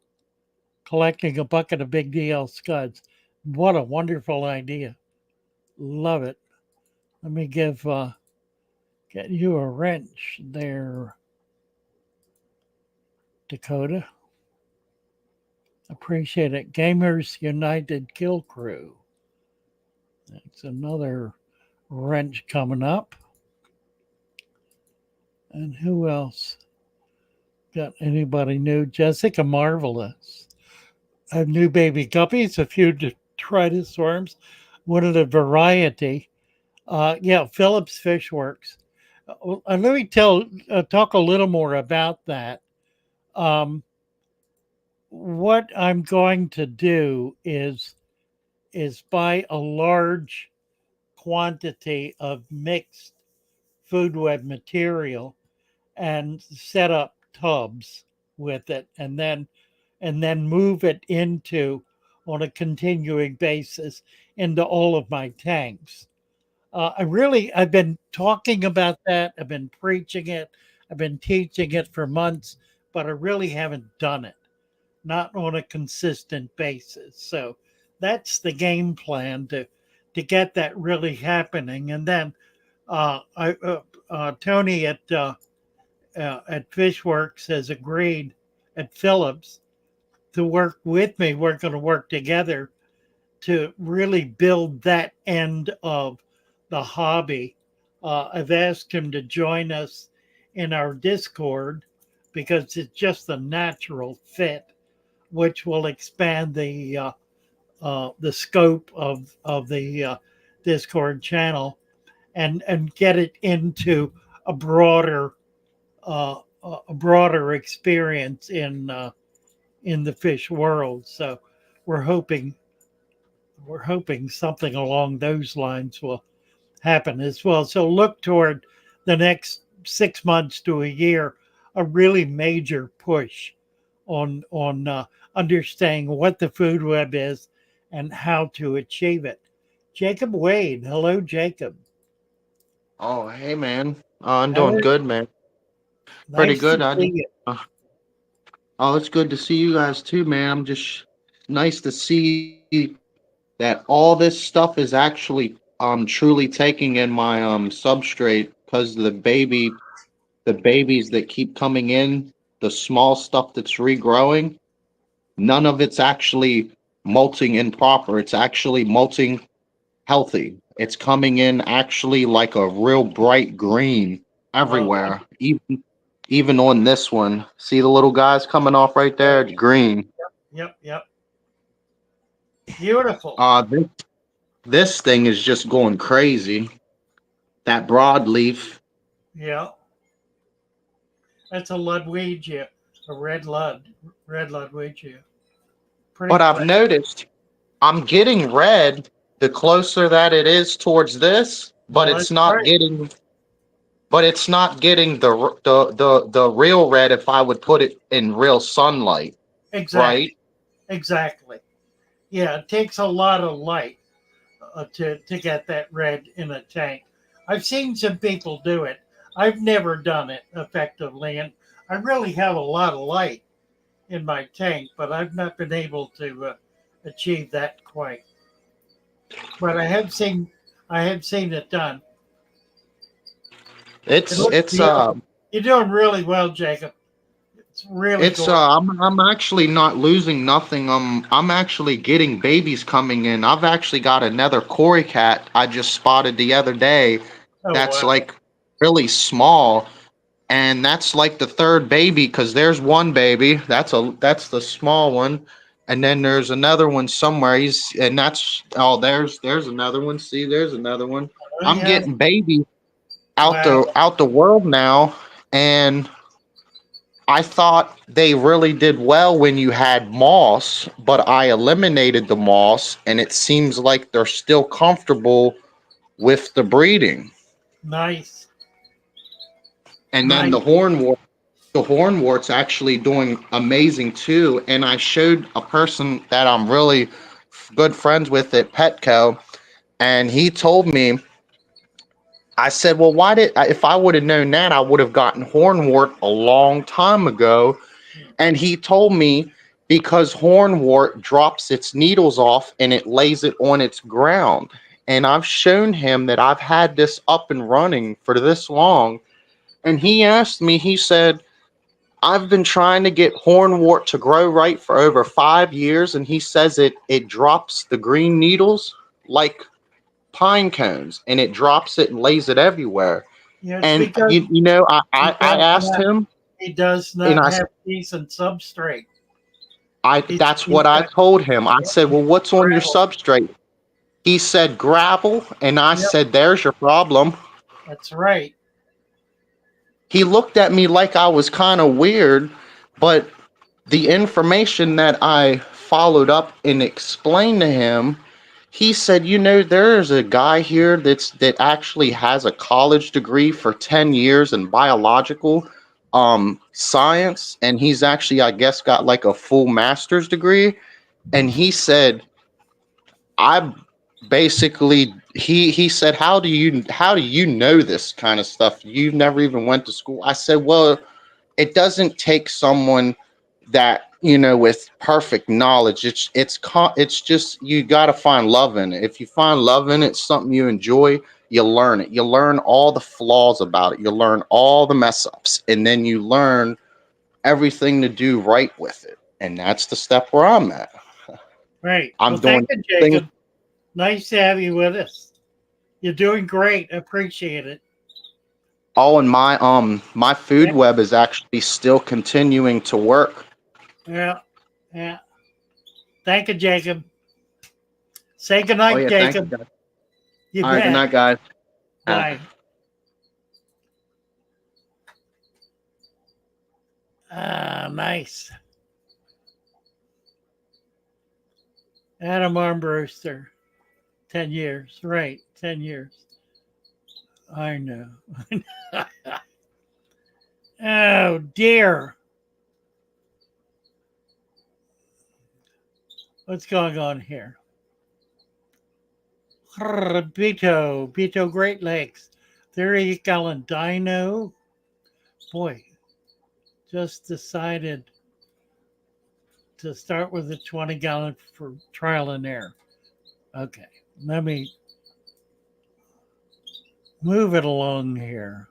Speaker 2: Collecting a bucket of big DL scuds. What a wonderful idea. Love it. Let me get you a wrench there, Dakota. Appreciate it. Gamers United Kill Crew. That's another wrench coming up. And who else? Got anybody new? Jessica Marvelous. I have new baby guppies, a few detritus worms, one of the variety. Yeah, Phillips Fish Works. And let me talk a little more about that. Um, what I'm going to do is buy a large quantity of mixed food web material and set up tubs with it, and then move it into on a continuing basis into all of my tanks. I've been talking about that. I've been preaching it. I've been teaching it for months, but I really haven't done it, not on a consistent basis. So that's the game plan to get that really happening. And then Tony at Fishworks has agreed at Phillips to work with me. We're going to work together to really build that end of the hobby. I've asked him to join us in our Discord because it's just a natural fit, which will expand the scope of the Discord channel and get it into a broader experience in the fish world. So we're hoping we're hoping something along those lines will happen as well. So look toward the next 6 months to a year, a really major push on understanding what the food web is and how to achieve it. Jacob Wade, hello, Jacob.
Speaker 5: Oh, hey man. I'm
Speaker 2: How
Speaker 5: doing
Speaker 2: are,
Speaker 5: good, man. Pretty
Speaker 2: nice to
Speaker 5: good.
Speaker 2: see you.
Speaker 5: Uh, oh, it's good to see you guys too, man. I'm just nice to see that all this stuff is actually truly taking in my substrate because the babies that keep coming in, the small stuff that's regrowing, none of it's actually molting improper. It's actually molting healthy. It's coming in actually like a real bright green
Speaker 2: Oh,
Speaker 5: everywhere. Even on this one. See the little guys coming off right there? It's green.
Speaker 2: yep, yep. Beautiful.
Speaker 5: This thing is just going crazy. That broadleaf.
Speaker 2: Yeah, that's a Ludwigia, a red Ludwigia. Pretty
Speaker 5: But
Speaker 2: cool.
Speaker 5: I've noticed I'm getting red the closer that it is towards this, but
Speaker 2: Well,
Speaker 5: it's
Speaker 2: that's
Speaker 5: not
Speaker 2: great.
Speaker 5: getting but it's not getting the real red if I would put it in real sunlight, right?
Speaker 2: Exactly. Exactly. Yeah, it takes a lot of light to get that red in a tank. I've seen some people do it. I've never done it effectively, and I really have a lot of light in my tank, but I've not been able to achieve that quite. But I have seen it done. It
Speaker 5: It's
Speaker 2: looks
Speaker 5: it's uh
Speaker 2: beautiful. You're doing really well, Jacob. It's really
Speaker 5: it's
Speaker 2: gorgeous.
Speaker 5: I'm actually not losing nothing. I'm actually getting babies coming in. I've actually got another Cory cat I just spotted the other day
Speaker 2: Oh
Speaker 5: that's
Speaker 2: wow,
Speaker 5: like really small, and that's like the third baby because there's one baby that's the small one, and then there's another one somewhere. He's and that's oh there's another one. See, there's another one.
Speaker 2: oh
Speaker 5: I'm
Speaker 2: yeah,
Speaker 5: getting babies
Speaker 2: wow,
Speaker 5: out the world now, and I thought they really did well when you had moss, but I eliminated the moss, and it seems like they're still comfortable with the breeding.
Speaker 2: nice,
Speaker 5: And then
Speaker 2: nice.
Speaker 5: the hornwort's actually doing amazing too. And I showed a person that I'm really good friends with at Petco, and he told me, I said, well, if I would have known that, I would have gotten hornwort a long time ago. And he told me because hornwort drops its needles off and it lays it on its ground. And I've shown him that I've had this up and running for this long. And he asked me, he said, I've been trying to get hornwort to grow right for over 5 years. And he says it drops the green needles like pine cones, and it drops it and lays it everywhere.
Speaker 2: Yes,
Speaker 5: And
Speaker 2: because
Speaker 5: I asked him,
Speaker 2: he does
Speaker 5: and
Speaker 2: not have decent substrate.
Speaker 5: that's
Speaker 2: He's
Speaker 5: what I
Speaker 2: got
Speaker 5: told him. I said, well, what's on your
Speaker 2: gravel.
Speaker 5: substrate? He said gravel, and I
Speaker 2: Yep,
Speaker 5: said, there's your problem.
Speaker 2: that's right.
Speaker 5: He looked at me like I was kind of weird, but the information that I followed up and explained to him, he said, there's a guy here that actually has a college degree for 10 years in biological science, and he's actually, I guess, got like a full master's degree. And he said, I basically he said, how do you know this kind of stuff? You've never even went to school. I said, well, it doesn't take someone that with perfect knowledge. It's just you got to find love in it. If you find love in it, something you enjoy, you learn it. You learn all the flaws about it. You learn all the mess ups, and then you learn everything to do right with it. And that's the step where I'm at.
Speaker 2: Right. Well,
Speaker 5: I'm
Speaker 2: thank
Speaker 5: doing
Speaker 2: you,
Speaker 5: things.
Speaker 2: Jacob. Nice to have you with us. You're doing great. Appreciate it.
Speaker 5: Oh, and my food
Speaker 2: Yeah,
Speaker 5: web is actually still continuing to work.
Speaker 2: yeah, yeah. Thank you, Jacob. Say
Speaker 5: Oh
Speaker 2: goodnight,
Speaker 5: yeah, thank you
Speaker 2: Jacob.
Speaker 5: guys.
Speaker 2: You
Speaker 5: All right, good
Speaker 2: bet.
Speaker 5: night, guys.
Speaker 2: Bye. Ah, nice. Adam Armbruster. 10 years. Right. 10 years. I know. Oh, dear. What's going on here? Beto Great Lakes. 30-gallon dino. Boy, just decided to start with a 20-gallon for trial and error. Okay, let me move it along here.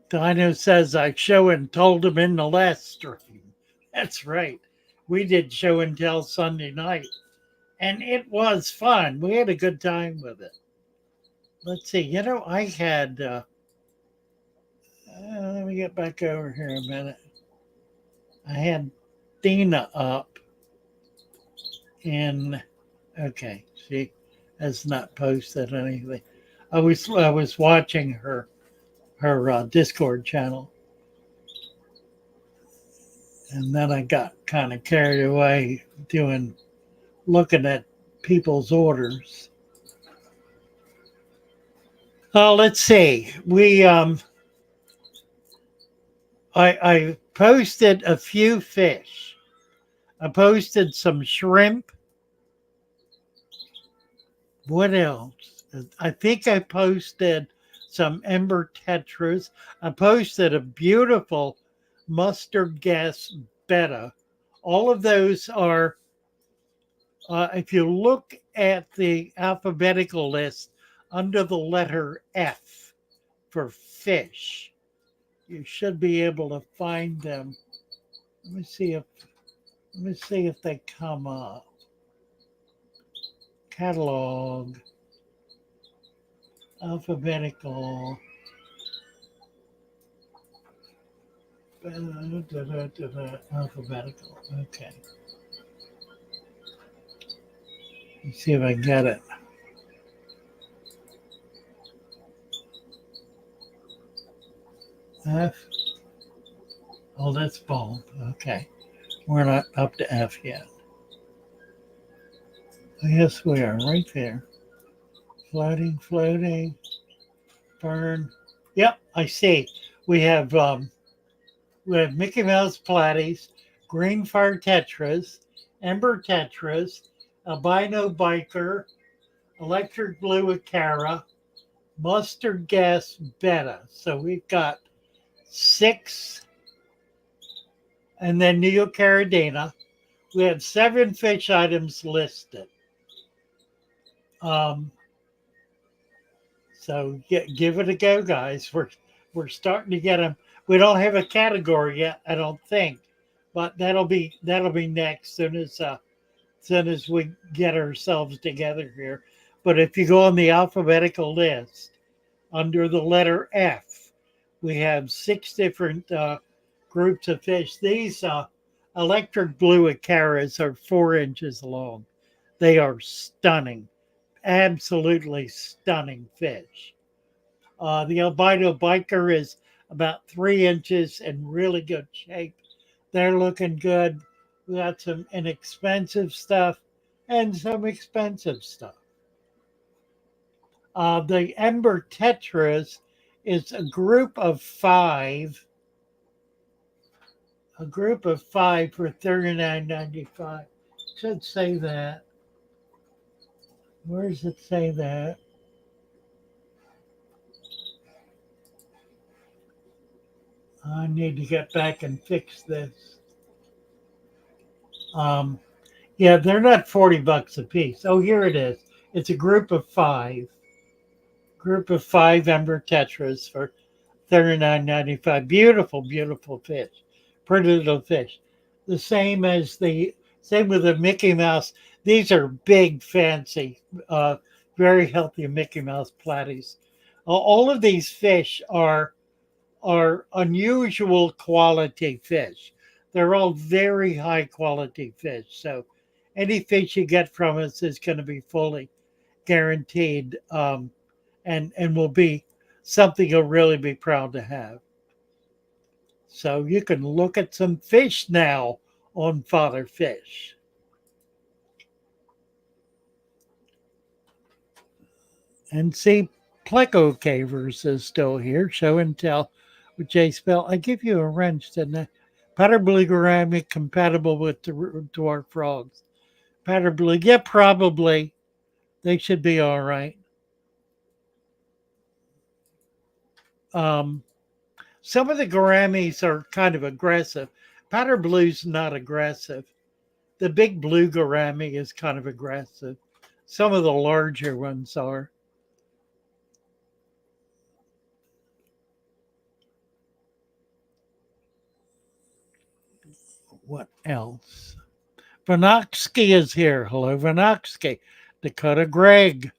Speaker 2: Dino says I show and told him in the last stream. That's right. We did show and tell Sunday night, and it was fun. We had a good time with it. Let's see. I had. Let me get back over here a minute. I had Dina up, and okay, she has not posted anything. I was watching her Discord channel, and then I got kind of carried away doing looking at people's orders. Let's see. I posted a few fish. I posted some shrimp. What else? I think I posted some ember tetras. I posted a beautiful mustard gas betta. All of those are, if you look at the alphabetical list under the letter F for fish, you should be able to find them. Let me see if they come up. Catalog, alphabetical. Alphabetical. Okay. Let's see if I get it. F. Oh, that's bold. Okay. We're not up to F yet. Yes, we are right there. Floating, floating, burn. Yep, I see. We have Mickey Mouse platies, green fire tetras, ember tetras, albino biker, electric blue acara, mustard gas betta. So we've got 6, and then neocaridina. We have 7 fish items listed. So give it a go, guys. We're starting to get them. We don't have a category yet, I don't think, but that'll be next soon as we get ourselves together here. But if you go on the alphabetical list under the letter F, we have 6 different groups of fish. These electric blue acaras are 4 inches long. They are stunning, absolutely stunning fish. The albino biker is about 3 inches in really good shape. They're looking good. We got some inexpensive stuff and some expensive stuff. The ember tetras is a group of 5. A group of 5 for $39.95. Should say that. Where does it say that? I need to get back and fix this. Yeah, they're not $40 a piece. Oh, here it is. It's a group of 5. Group of 5 ember tetras for $39.95. Beautiful, beautiful fish. Pretty little fish. The same with the Mickey Mouse. These are big, fancy, very healthy Mickey Mouse platies. All of these fish are unusual quality fish. They're all very high quality fish. So any fish you get from us is going to be fully guaranteed, and will be something you'll really be proud to have. So you can look at some fish now on Father Fish. And see, Pleco Cavers is still here. Show and tell with J Spell. I give you a wrench, didn't I? Powder blue gourami compatible with the dwarf frogs. Powder blue, yeah, probably. They should be all right. Some of the gouramis are kind of aggressive. Powder blue's not aggressive. The big blue gourami is kind of aggressive. Some of the larger ones are. What else? Vanoksky is here. Hello, Vanoksky. Dakota Greg.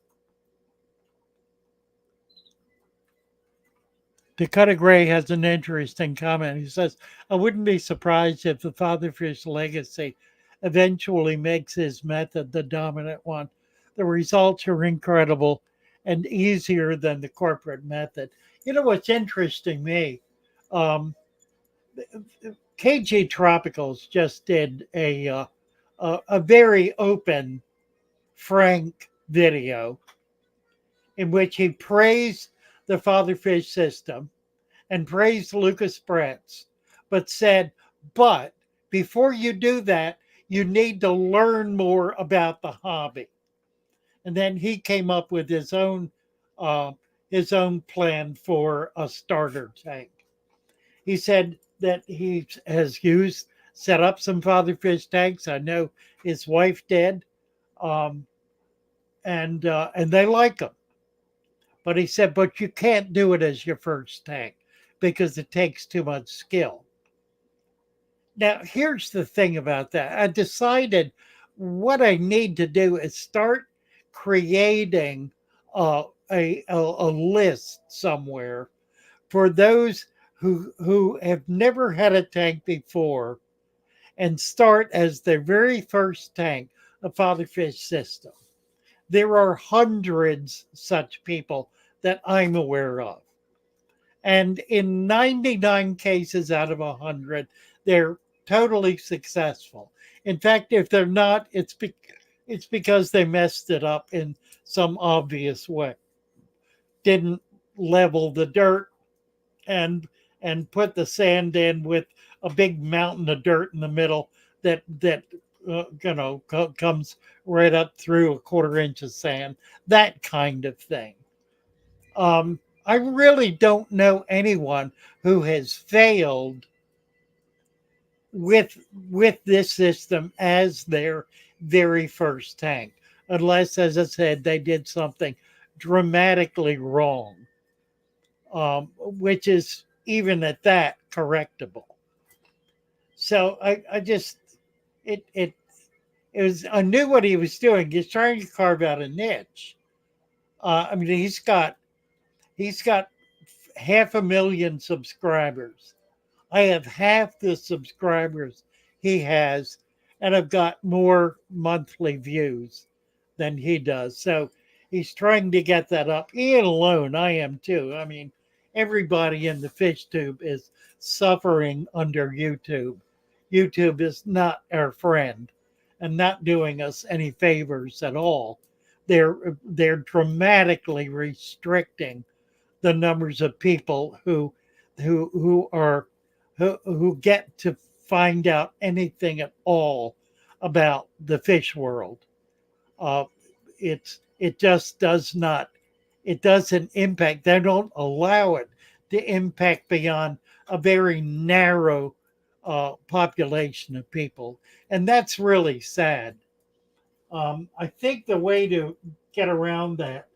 Speaker 2: Dakota Gray has an interesting comment. He says, I wouldn't be surprised if the Fatherfish legacy eventually makes his method the dominant one. The results are incredible and easier than the corporate method. You know what's interesting me? KG Tropicals just did a a very open, frank video in which he praised the father fish system and praised Lucas Bretz, but said, but before you do that, you need to learn more about the hobby. And then he came up with uh, his own plan for a starter tank. He said that he has set up some father fish tanks. I know his wife did, um, and they like them. But he said, but you can't do it as your first tank because it takes too much skill. Now, here's the thing about that. I decided what I need to do is start creating a list somewhere for those who have never had a tank before and start as their very first tank a father fish system. There are hundreds such people that I'm aware of. And in 99 cases out of 100, they're totally successful. In fact, if they're not, it's because they messed it up in some obvious way. Didn't level the dirt and put the sand in with a big mountain of dirt in the middle that comes right up through a quarter inch of sand, that kind of thing. I really don't know anyone who has failed with this system as their very first tank, unless, as I said, they did something dramatically wrong, which is even at that correctable. So I just it it was I knew what he was doing. He's trying to carve out a niche. I mean, he's got 500,000 subscribers. I have half the subscribers he has, and I've got more monthly views than he does. So he's trying to get that up. He ain't alone. I am too. I mean, everybody in the fish tube is suffering under YouTube. YouTube is not our friend and not doing us any favors at all. They're dramatically restricting the numbers of people who get to find out anything at all about the fish world. Uh, it just doesn't impact. They don't allow it to impact beyond a very narrow population of people, and that's really sad. I think the way to get around that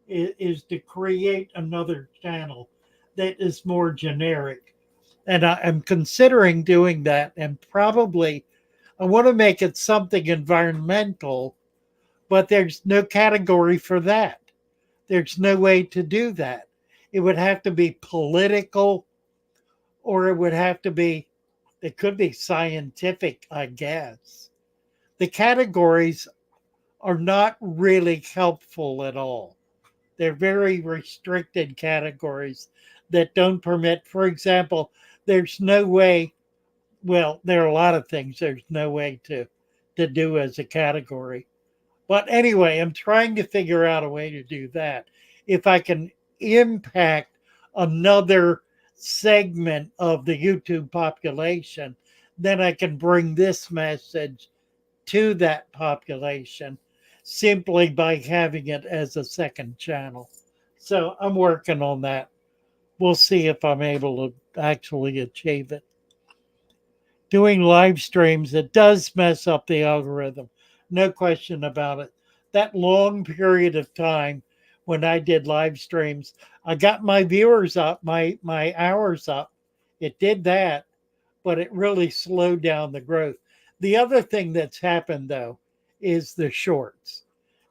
Speaker 2: is to create another channel that is more generic. And I am considering doing that. And probably I want to make it something environmental, but there's no category for that. There's no way to do that. It would have to be political, or it could be scientific, I guess. The categories are not really helpful at all. They're very restricted categories that don't permit, for example, there's no way, well, there are a lot of things there's no way to do as a category. But anyway, I'm trying to figure out a way to do that. If I can impact another segment of the YouTube population, then I can bring this message to that population simply by having it as a second channel. So I'm working on that. We'll see if I'm able to actually achieve it. Doing live streams, it does mess up the algorithm. No question about it. That long period of time when I did live streams, I got my viewers up, my hours up. It did that, but it really slowed down the growth. The other thing that's happened though is the shorts.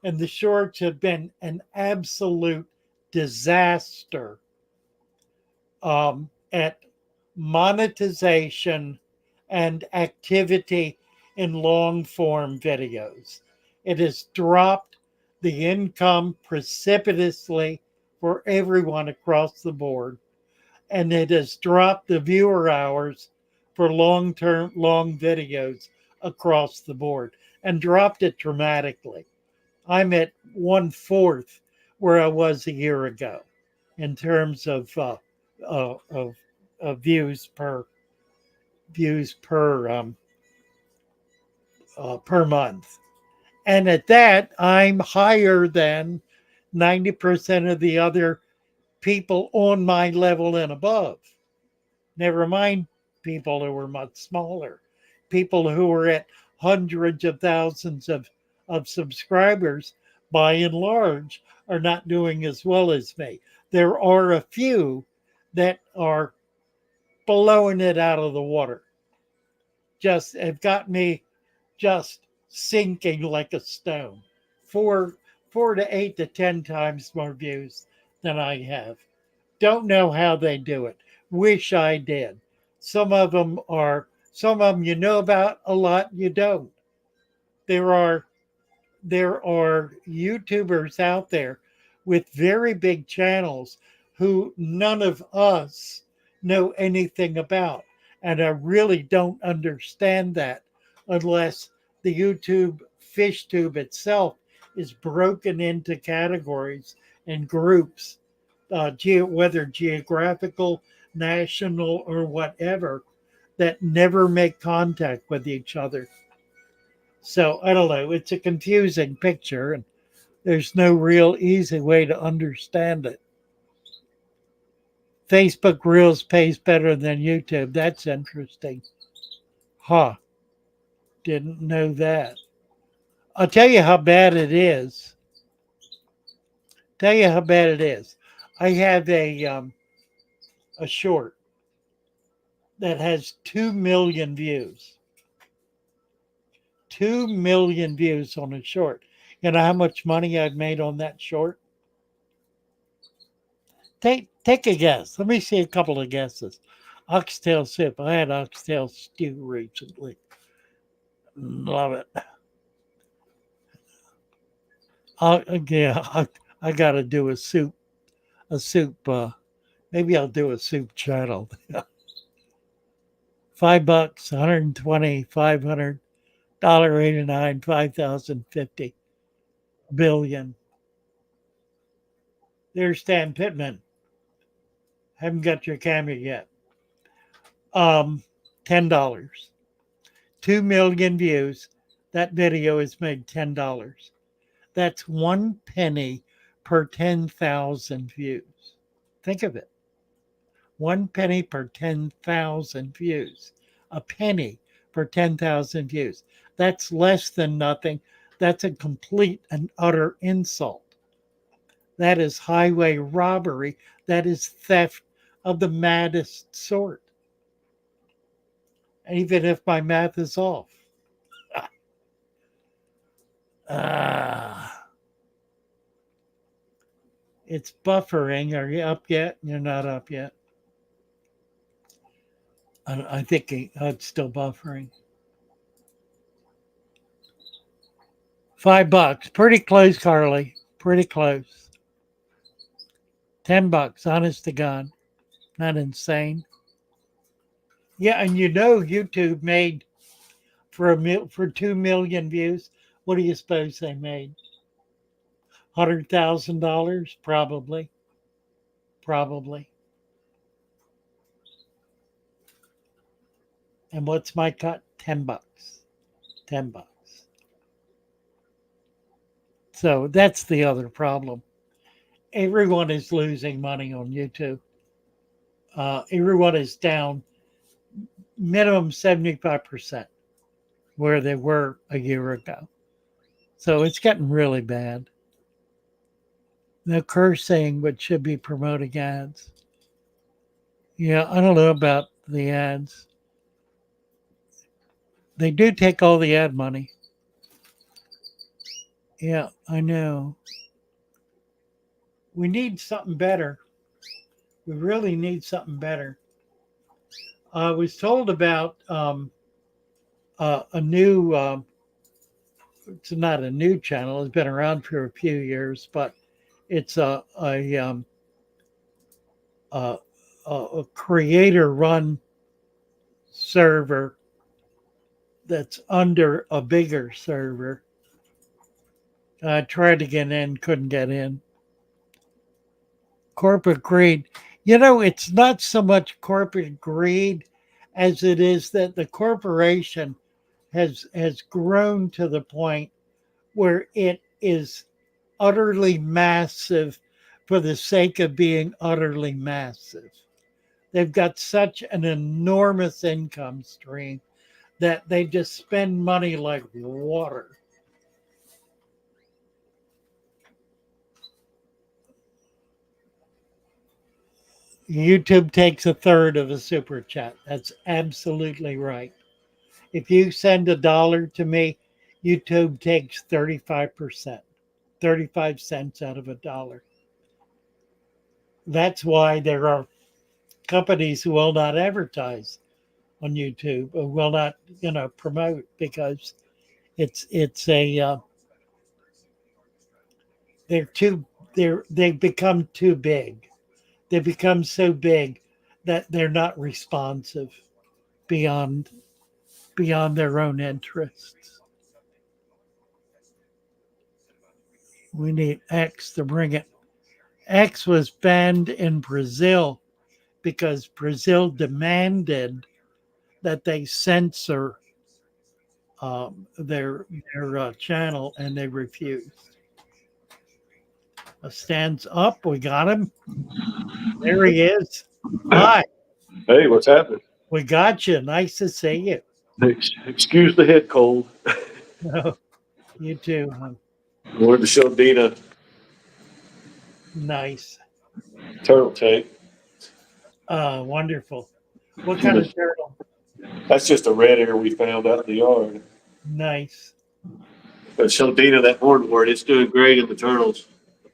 Speaker 2: And the shorts have been an absolute disaster at monetization and activity in long form videos. It has dropped the income precipitously for everyone across the board, and it has dropped the viewer hours for long videos across the board and dropped it dramatically. I'm at 1/4 where I was a year ago in terms uh, of, of views per month. And at that, I'm higher than 90% of the other people on my level and above. Never mind people who were much smaller, people who were at hundreds of thousands of subscribers, by and large, are not doing as well as me. There are a few that are blowing it out of the water. Just have got me just sinking like a stone. Four, 4 to 8 to 10 times more views than I have. Don't know how they do it. Wish I did. Some of them you know about, a lot you don't. There are there are YouTubers out there with very big channels who none of us know anything about. And I really don't understand that unless the YouTube fish tube itself is broken into categories and groups, whether geographical, national, or whatever, that never make contact with each other. So I don't know. It's a confusing picture, and there's no real easy way to understand it. Facebook Reels pays better than YouTube. That's interesting. Huh. Didn't know that. I'll tell you how bad it is. Tell you how bad it is. I have a short that has 2 million views. 2 million views on a short. You know how much money I've made on that short? Take a guess. Let me see a couple of guesses. Oxtail soup. I had oxtail stew recently. Love it. Yeah, I got to do a soup. A soup. Maybe I'll do a soup channel. $5, 120, 500, $1.89, 5,050 billion. There's Stan Pittman. Haven't got your camera yet. $10. 2 million views. That video has made $10. That's 1 penny per 10,000 views. Think of it. 1 penny per 10,000 views. A penny per 10,000 views. That's less than nothing. That's a complete and utter insult. That is highway robbery. That is theft of the maddest sort. Even if my math is off. It's buffering. Are you up yet? You're not up yet. I think it's still buffering. $5. Pretty close, Carly. Pretty close. $10, honest to God. Not insane. Yeah, and you know YouTube made for 2 million views. What do you suppose they made? $100,000, probably. Probably. And what's my cut? $10. $10. So that's the other problem. Everyone is losing money on YouTube. Everyone is down minimum 75% where they were a year ago. So it's getting really bad. No cursing, but should be promoting ads. Yeah, I don't know about the ads. They do take all the ad money. Yeah, I know. We need something better. We really need something better. I was told about a new, it's not a new channel, it's been around for a few years, but it's a creator run server that's under a bigger server. I tried to get in, couldn't get in. Corporate greed. You know, it's not so much corporate greed as it is that the corporation has grown to the point where it is utterly massive for the sake of being utterly massive. They've got such an enormous income stream that they just spend money like water. YouTube takes a third of a super chat. That's absolutely right. If you send $1 to me, YouTube takes 35%, 35 cents out of $1. That's why there are companies who will not advertise on YouTube, or will not, promote, because it's a they're too they've become too big. They become so big that they're not responsive beyond their own interests. We need X to bring it. X was banned in Brazil because Brazil demanded that they censor their channel, and they refused. Stands up. We got him. There he is. Hi,
Speaker 6: Hey, what's happening?
Speaker 2: we got you. Nice to see you.
Speaker 6: Excuse the head cold.
Speaker 2: Oh, you too. Huh?
Speaker 6: I wanted to show Dina
Speaker 2: Nice.
Speaker 6: turtle tank.
Speaker 2: Wonderful. What kind of turtle?
Speaker 6: That's just a red air we found out in the yard.
Speaker 2: Nice.
Speaker 6: But show Dina that hornwort. It's doing great in the turtles.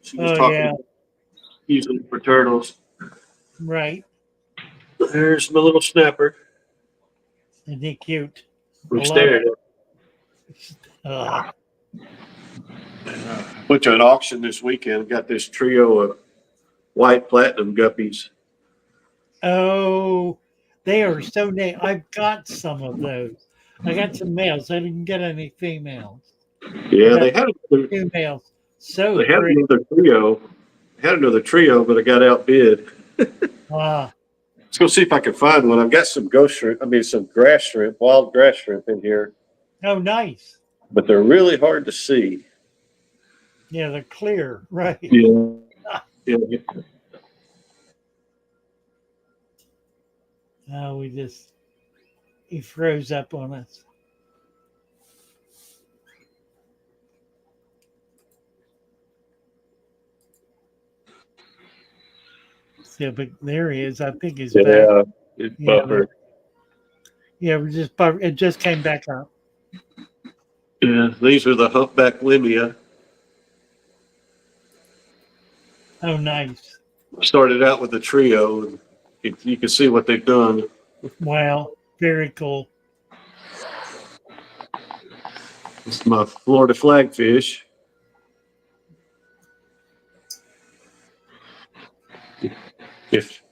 Speaker 6: She was
Speaker 2: Oh
Speaker 6: talking
Speaker 2: yeah,
Speaker 6: about using it for turtles.
Speaker 2: right.
Speaker 6: There's my little snapper.
Speaker 2: Isn't he cute?
Speaker 6: We're
Speaker 2: I love
Speaker 6: staring
Speaker 2: it. Uh,
Speaker 6: at. Went to an auction this weekend. Got this trio of white platinum guppies.
Speaker 2: oh, they are so neat. I've got some of those. I got some males. I didn't get any females.
Speaker 6: Yeah,
Speaker 2: I
Speaker 6: they
Speaker 2: got
Speaker 6: had another,
Speaker 2: two males. So
Speaker 6: they had
Speaker 2: pretty.
Speaker 6: another trio. Had another trio, but I got outbid.
Speaker 2: Ah,
Speaker 6: Let's go see if I can find one. I've got some ghost shrimp. I mean, some grass shrimp, wild grass shrimp in here,
Speaker 2: oh, nice.
Speaker 6: but they're really hard to see.
Speaker 2: Yeah, they're clear. Right.
Speaker 6: Yeah. Yeah.
Speaker 2: Oh, he froze up on us. So, but there he is. I think he's back.
Speaker 6: Yeah. It's
Speaker 2: Yeah,
Speaker 6: buffered.
Speaker 2: Yeah, it just came back up.
Speaker 6: Yeah. These are the humpback limia.
Speaker 2: Oh, nice.
Speaker 6: Started out with a trio, and you can see what they've done.
Speaker 2: Wow, very cool.
Speaker 6: This is my Florida flagfish.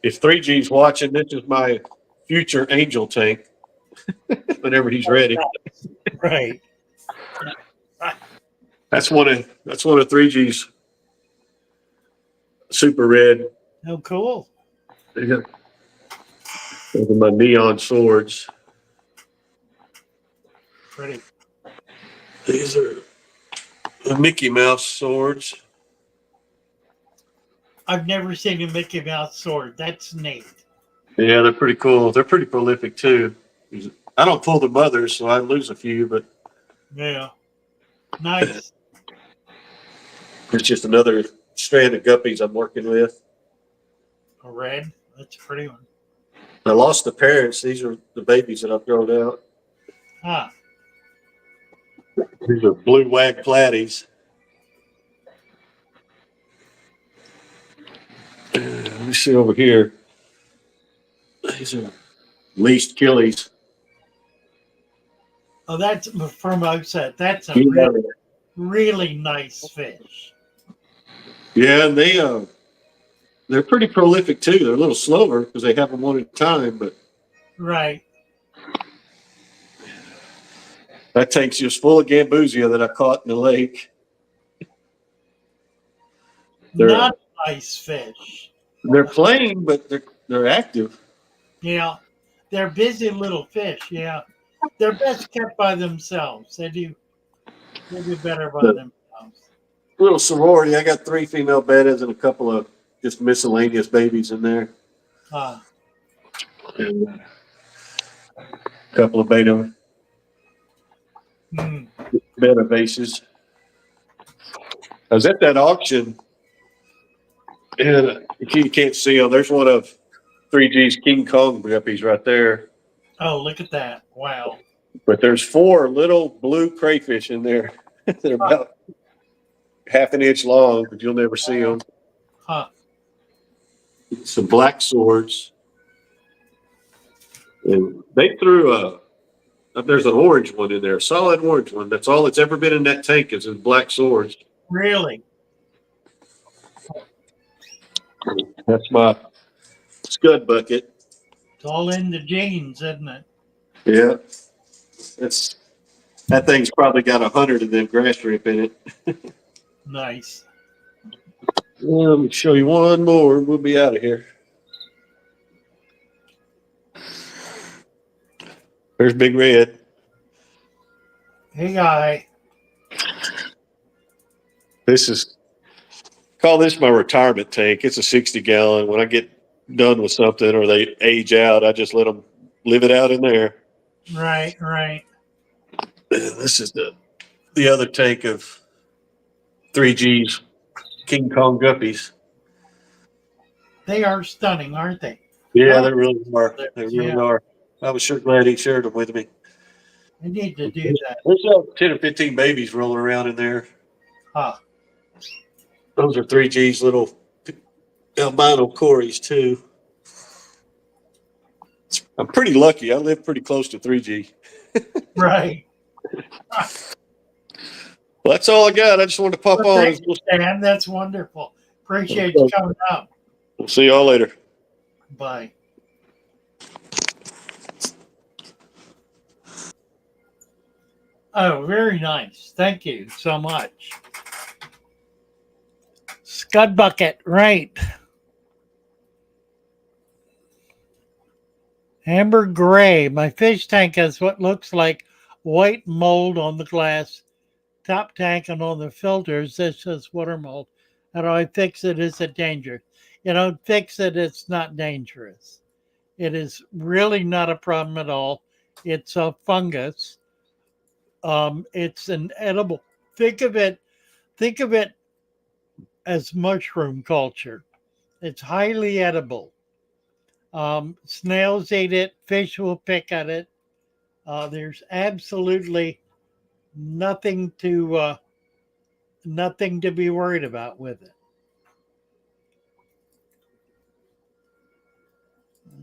Speaker 6: If 3G's watching, this is my future angel tank. Whenever he's ready.
Speaker 2: Right.
Speaker 6: That's one of 3G's super red.
Speaker 2: Oh, cool.
Speaker 6: Yeah. Those are my neon swords.
Speaker 2: Pretty.
Speaker 6: These are the Mickey Mouse swords.
Speaker 2: I've never seen a Mickey Mouse sword. That's neat.
Speaker 6: Yeah, they're pretty cool. They're pretty prolific too. I don't pull the mothers, so I lose a few, but
Speaker 2: Yeah. Nice.
Speaker 6: it's just another strand of guppies I'm working with.
Speaker 2: A red. That's a pretty one.
Speaker 6: I lost the parents. These are the babies that I've grown out.
Speaker 2: Ah,
Speaker 6: These are blue wag platies. Let me see over here. These are least killies.
Speaker 2: oh, that's Formosa. That's a
Speaker 6: Yeah,
Speaker 2: really, really nice fish.
Speaker 6: yeah, and they're pretty prolific too. They're a little slower because they have them one at a time, but
Speaker 2: Right.
Speaker 6: That tank's just full of gambusia that I caught in the lake.
Speaker 2: Not nice fish.
Speaker 6: They're playing, but they're active.
Speaker 2: Yeah. They're busy little fish. Yeah. They're best kept by themselves. They do better by
Speaker 6: The
Speaker 2: themselves.
Speaker 6: little sorority, I got 3 female bettas and a couple of just miscellaneous babies in there.
Speaker 2: Ah,
Speaker 6: And a couple of beta
Speaker 2: hmm.
Speaker 6: vases. I was at that auction, and you can't see them. There's one of 3G's King Kong guppies right there.
Speaker 2: Oh, look at that. Wow.
Speaker 6: But there's 4 little blue crayfish in there. They're about half an inch long, but you'll never see them.
Speaker 2: Huh.
Speaker 6: Some black swords. And they threw there's an orange one in there, a solid orange one. That's all that's ever been in that tank is black swords.
Speaker 2: Really?
Speaker 6: That's my scud bucket.
Speaker 2: It's all in the genes, isn't it?
Speaker 6: Yeah. That thing's probably got 100 of them grass shrimp in it.
Speaker 2: Nice.
Speaker 6: Well, let me show you one more and we'll be out of here. There's Big Red.
Speaker 2: Hey, guy.
Speaker 6: Call this my retirement tank. It's a 60-gallon. When I get done with something or they age out, I just let them live it out in there.
Speaker 2: Right, right.
Speaker 6: And this is the other tank of 3G's King Kong guppies.
Speaker 2: They are stunning, aren't they?
Speaker 6: Yeah, they really are. They really
Speaker 2: Yeah.
Speaker 6: are. I was sure glad he shared them with me.
Speaker 2: I need to do that.
Speaker 6: There's about 10 or 15 babies rolling around in there.
Speaker 2: Huh.
Speaker 6: Those are 3G's little albino cories, too. I'm pretty lucky. I live pretty close to 3G.
Speaker 2: Right.
Speaker 6: Well, that's all I got. I just wanted to pop
Speaker 2: Well,
Speaker 6: on.
Speaker 2: thank you, Dan. That's wonderful. Appreciate you coming up.
Speaker 6: We'll see y'all later.
Speaker 2: Bye. Oh, very nice. Thank you so much. Scud bucket, right. Amber gray. My fish tank has what looks like white mold on the glass top tank and on the filters. This is water mold. How do I fix it? Is it dangerous? You don't fix it, it's not dangerous. It is really not a problem at all. It's a fungus. It's an edible. Think of it as mushroom culture. It's highly edible. Snails eat it. Fish will pick at it. There's absolutely nothing to be worried about with it.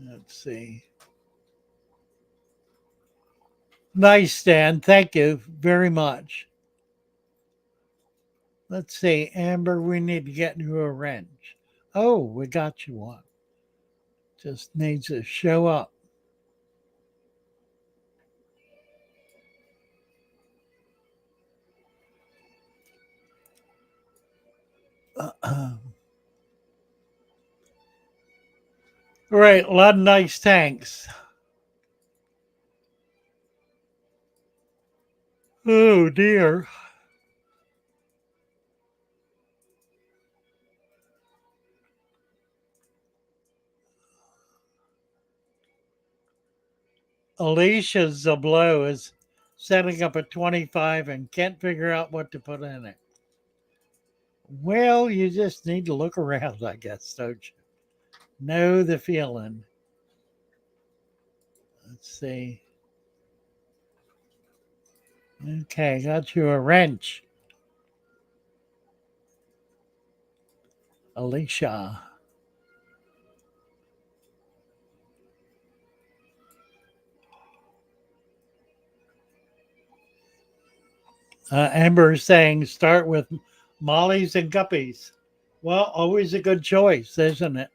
Speaker 2: Let's see. Nice, Dan. Thank you very much. Let's see, Amber, we need to get you a wrench. Oh, we got you one. Just needs to show up. Right, a lot of nice tanks. Oh dear. Alicia Zablow is setting up a 25 and can't figure out what to put in it. Well, you just need to look around, I guess, don't you? Know the feeling. Let's see. Okay, got you a wrench. Alicia. Amber is saying start with mollies and guppies. Well, always a good choice, isn't it?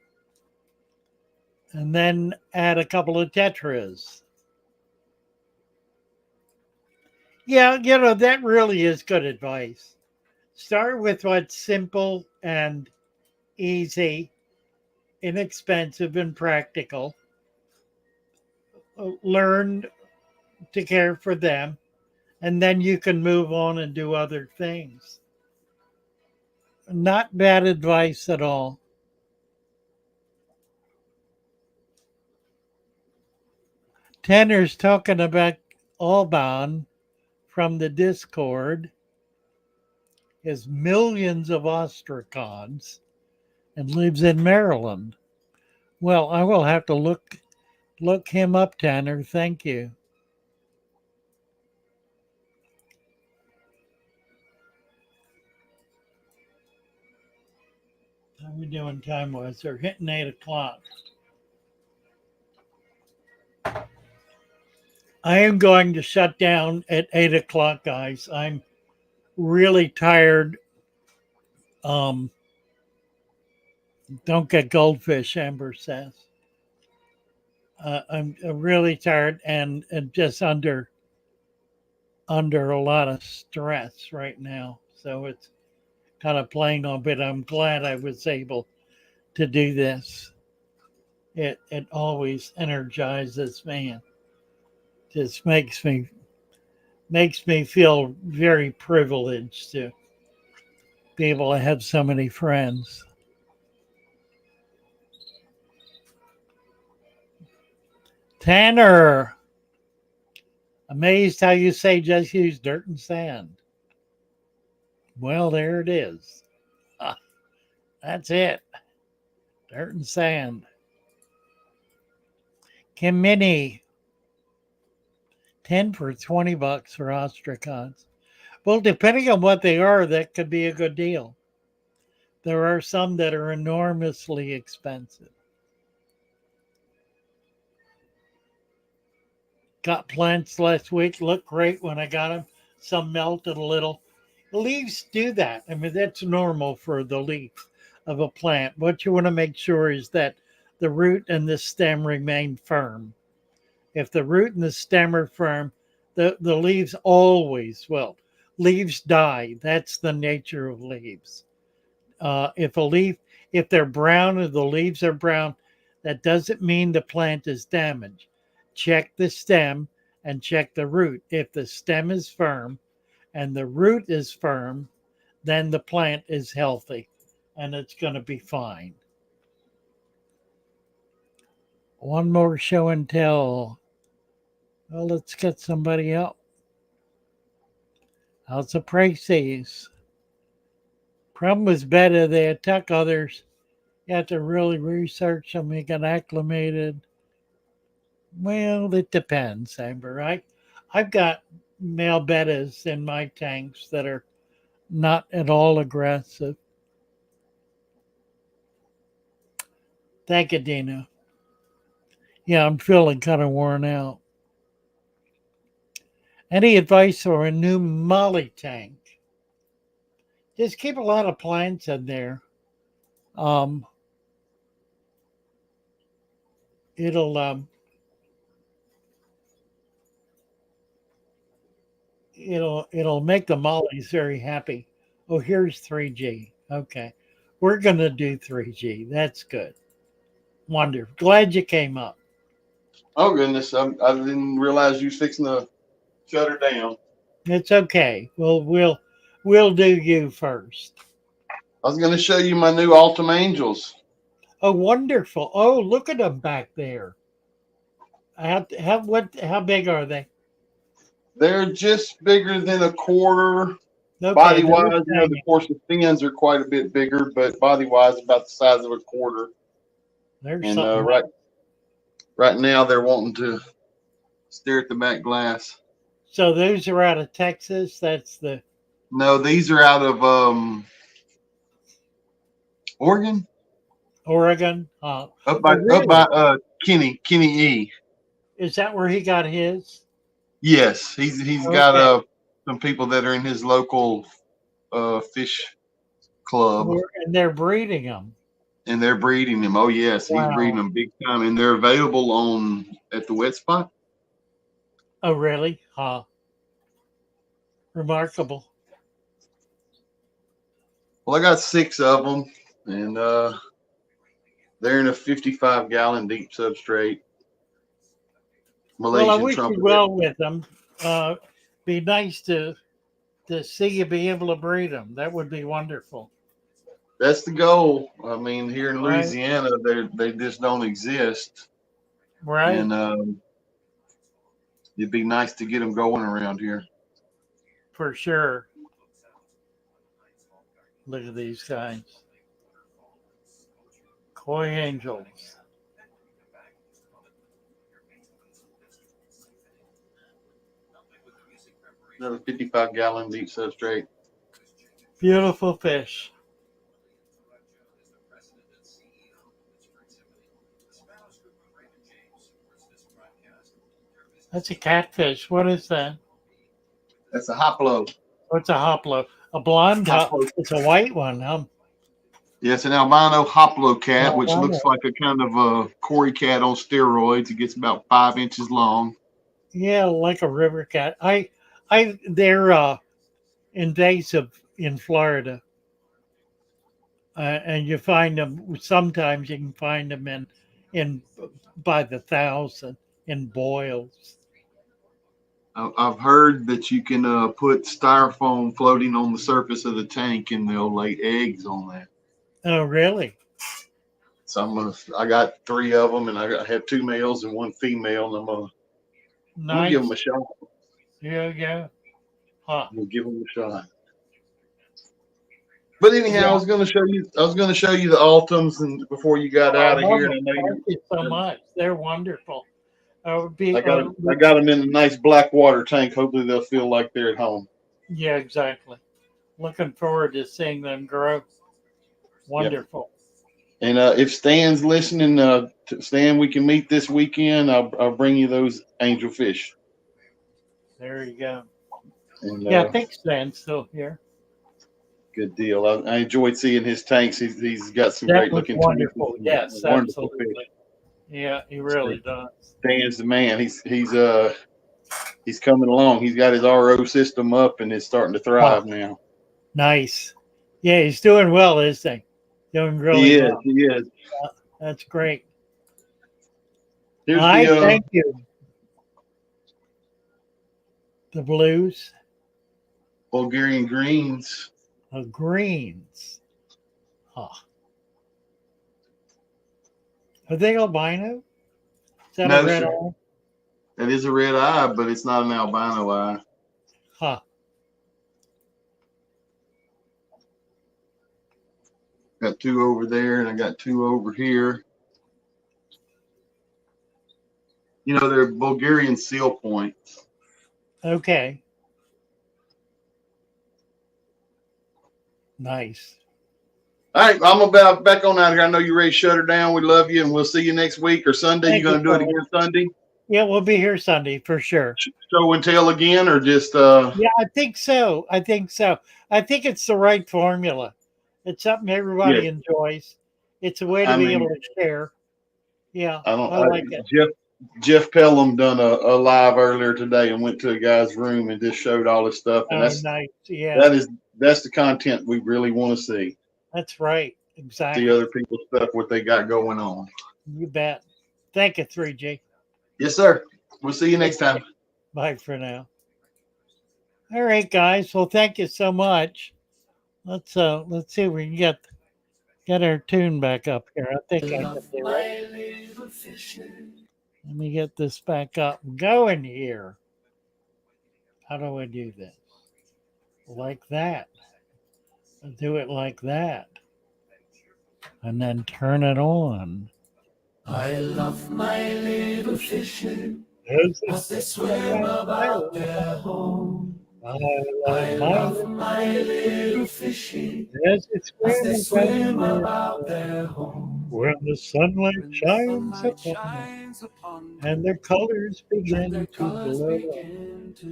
Speaker 2: And then add a couple of tetras. Yeah, that really is good advice. Start with what's simple and easy, inexpensive and practical. Learn to care for them, and then you can move on and do other things. Not bad advice at all. Tanner's talking about Alban from the Discord has millions of ostracods and lives in Maryland. Well, I will have to look him up, Tanner. Thank you. How are we doing time wise? They're hitting 8 o'clock. I am going to shut down at 8 o'clock, guys. I'm really tired. Um, don't get goldfish, Amber says. I'm really tired and just under a lot of stress right now. So it's kind of playing on, but I'm glad I was able to do this. It always energizes me and just makes me feel very privileged to be able to have so many friends. Tanner, amazed how you say just use dirt and sand. Well, there it is. Ah, that's it. Dirt and sand. Kim Minnie, 10 for $20 for ostracods. Well, depending on what they are, that could be a good deal. There are some that are enormously expensive. Got plants last week, looked great when I got them. Some melted a little. Leaves do that. I mean, that's normal for the leaf of a plant. What you want to make sure is that the root and the stem remain firm. If the root and the stem are firm, the leaves always will. Leaves die. That's the nature of leaves. If they're brown or the leaves are brown, that doesn't mean the plant is damaged. Check the stem and check the root. If the stem is firm and the root is firm, then the plant is healthy and it's going to be fine. One more show and tell. Well, let's get somebody up. How's the prices? Problem is better. They attack others. You have to really research them and get acclimated. Well, it depends, Amber. I've got male bettas in my tanks that are not at all aggressive. Thank you, Dina. Yeah, I'm feeling kind of worn out. Any advice for a new molly tank? Just keep a lot of plants in there. Um, it'll it'll make the mollies very happy. Oh, here's 3G. Okay, we're gonna do 3G. That's good. Wonderful. Glad you came up.
Speaker 5: Oh goodness, I didn't realize you was fixing to shut her down.
Speaker 2: It's okay. We'll do you first.
Speaker 5: I was going to show you my new altum angels.
Speaker 2: Oh, wonderful. Oh, look at them back there. How big are they?
Speaker 5: They're just bigger than a quarter.
Speaker 2: Okay,
Speaker 5: Body
Speaker 2: they're
Speaker 5: wise, of
Speaker 2: hanging.
Speaker 5: course, the fins are quite a bit bigger, but body wise, about the size of a quarter.
Speaker 2: There's
Speaker 5: And
Speaker 2: something.
Speaker 5: right now, they're wanting to stare at the back glass.
Speaker 2: So those are out of Texas. That's the
Speaker 5: No, these are out of Oregon,
Speaker 2: Oregon.
Speaker 5: up
Speaker 2: Really?
Speaker 5: by Kenny E.
Speaker 2: Is that where he got his?
Speaker 5: Yes, he's got
Speaker 2: Okay.
Speaker 5: some people that are in his local fish club,
Speaker 2: And they're breeding them.
Speaker 5: and they're breeding them. Oh yes, he's breeding
Speaker 2: Wow.
Speaker 5: them big time, and they're available at the wet spot.
Speaker 2: Oh, really? Huh. Remarkable.
Speaker 5: Well, I got 6 of them, and they're in a 55-gallon deep substrate
Speaker 2: Well, I
Speaker 5: Malaysian
Speaker 2: wish you
Speaker 5: trumpet.
Speaker 2: well with them. Be nice to see you be able to breed them. That would be wonderful.
Speaker 5: That's the goal. I mean, here in
Speaker 2: Right.
Speaker 5: Louisiana, they just don't exist,
Speaker 2: Right.
Speaker 5: and it'd be nice to get them going around here.
Speaker 2: For sure. Look at these guys. Koi angels.
Speaker 5: Another 55-gallon deep substrate.
Speaker 2: Beautiful fish. That's a catfish. What is that?
Speaker 5: That's a hoplo.
Speaker 2: What's a hoplo? A blonde
Speaker 5: Hoplo.
Speaker 2: It's a white one, huh?
Speaker 5: Yeah, it's an albino hoplo cat, which
Speaker 2: Albino.
Speaker 5: looks like a kind of a Cory cat on steroids. It gets about 5 inches long.
Speaker 2: Yeah, like a river cat. They're invasive in Florida, and you find them. Sometimes you can find them in by the thousand in boils.
Speaker 5: I've heard that you can put styrofoam floating on the surface of the tank, and they'll lay eggs on that.
Speaker 2: Oh, really?
Speaker 5: So I got 3 of them, and I have 2 males and 1 female, and I'm gonna
Speaker 2: Nice.
Speaker 5: give them a shot.
Speaker 2: Yeah. Huh.
Speaker 5: We'll give them a shot. But anyhow,
Speaker 2: Yeah.
Speaker 5: I was going to show you the altums, and before you got out of here, and
Speaker 2: Thank you so much. They're wonderful.
Speaker 5: I got them in a nice black water tank. Hopefully, they'll feel like they're at home.
Speaker 2: Yeah, exactly. Looking forward to seeing them grow. Wonderful.
Speaker 5: Yep. And if Stan's listening, Stan, we can meet this weekend. I'll bring you those angelfish.
Speaker 2: There you go.
Speaker 5: And,
Speaker 2: I think Stan's still here.
Speaker 5: Good deal. I enjoyed seeing his tanks. He's got some
Speaker 2: That
Speaker 5: great
Speaker 2: was
Speaker 5: looking
Speaker 2: wonderful.
Speaker 5: tanks.
Speaker 2: Yes,
Speaker 5: Wonderful
Speaker 2: absolutely.
Speaker 5: fish.
Speaker 2: Yeah, he really does.
Speaker 5: Stan's the man. He's coming along. He's got his RO system up and it's starting to thrive now.
Speaker 2: Nice. Yeah, he's doing well, isn't he? Doing really well.
Speaker 5: He is.
Speaker 2: That's great.
Speaker 5: Here's
Speaker 2: Thank you. The blues.
Speaker 5: Bulgarian greens.
Speaker 2: Greens. Huh. Are they albino? Is that
Speaker 5: No,
Speaker 2: a red
Speaker 5: sir.
Speaker 2: eye?
Speaker 5: That is a red eye, but it's not an albino eye.
Speaker 2: Huh.
Speaker 5: Got 2 over there, and I got 2 over here. You know, they're Bulgarian seal points.
Speaker 2: Okay. Nice.
Speaker 5: All right, I'm about back on out here. I know you're ready to shut her down. We love you, and we'll see you next week or Sunday. You going to do it again Sunday?
Speaker 2: Yeah, we'll be here Sunday for sure.
Speaker 5: Show and tell again, or just
Speaker 2: Yeah, I think so. I think it's the right formula. It's something everybody enjoys. It's a way to be able to share. Yeah, I like it.
Speaker 5: Jeff Pelham done a live earlier today and went to a guy's room and just showed all this stuff. And that's
Speaker 2: nice. Yeah,
Speaker 5: that's the content we really want to see.
Speaker 2: That's right. Exactly.
Speaker 5: See other people's stuff, what they got going on.
Speaker 2: You bet. Thank you, 3G.
Speaker 5: Yes, sir. We'll see you next time.
Speaker 2: Bye for now. All right, guys. Well, thank you so much. Let's see if we can get our tune back up here. I think I can do it. Let me get this back up and going here. How do I do this? Like that. I'll do it like that. And then turn it on.
Speaker 1: I love my little fishes
Speaker 2: As
Speaker 1: they swim about their home.
Speaker 2: I
Speaker 1: love my little fishes
Speaker 2: as
Speaker 1: they swim about their home.
Speaker 2: when the sunlight shines upon them, and their colors begin to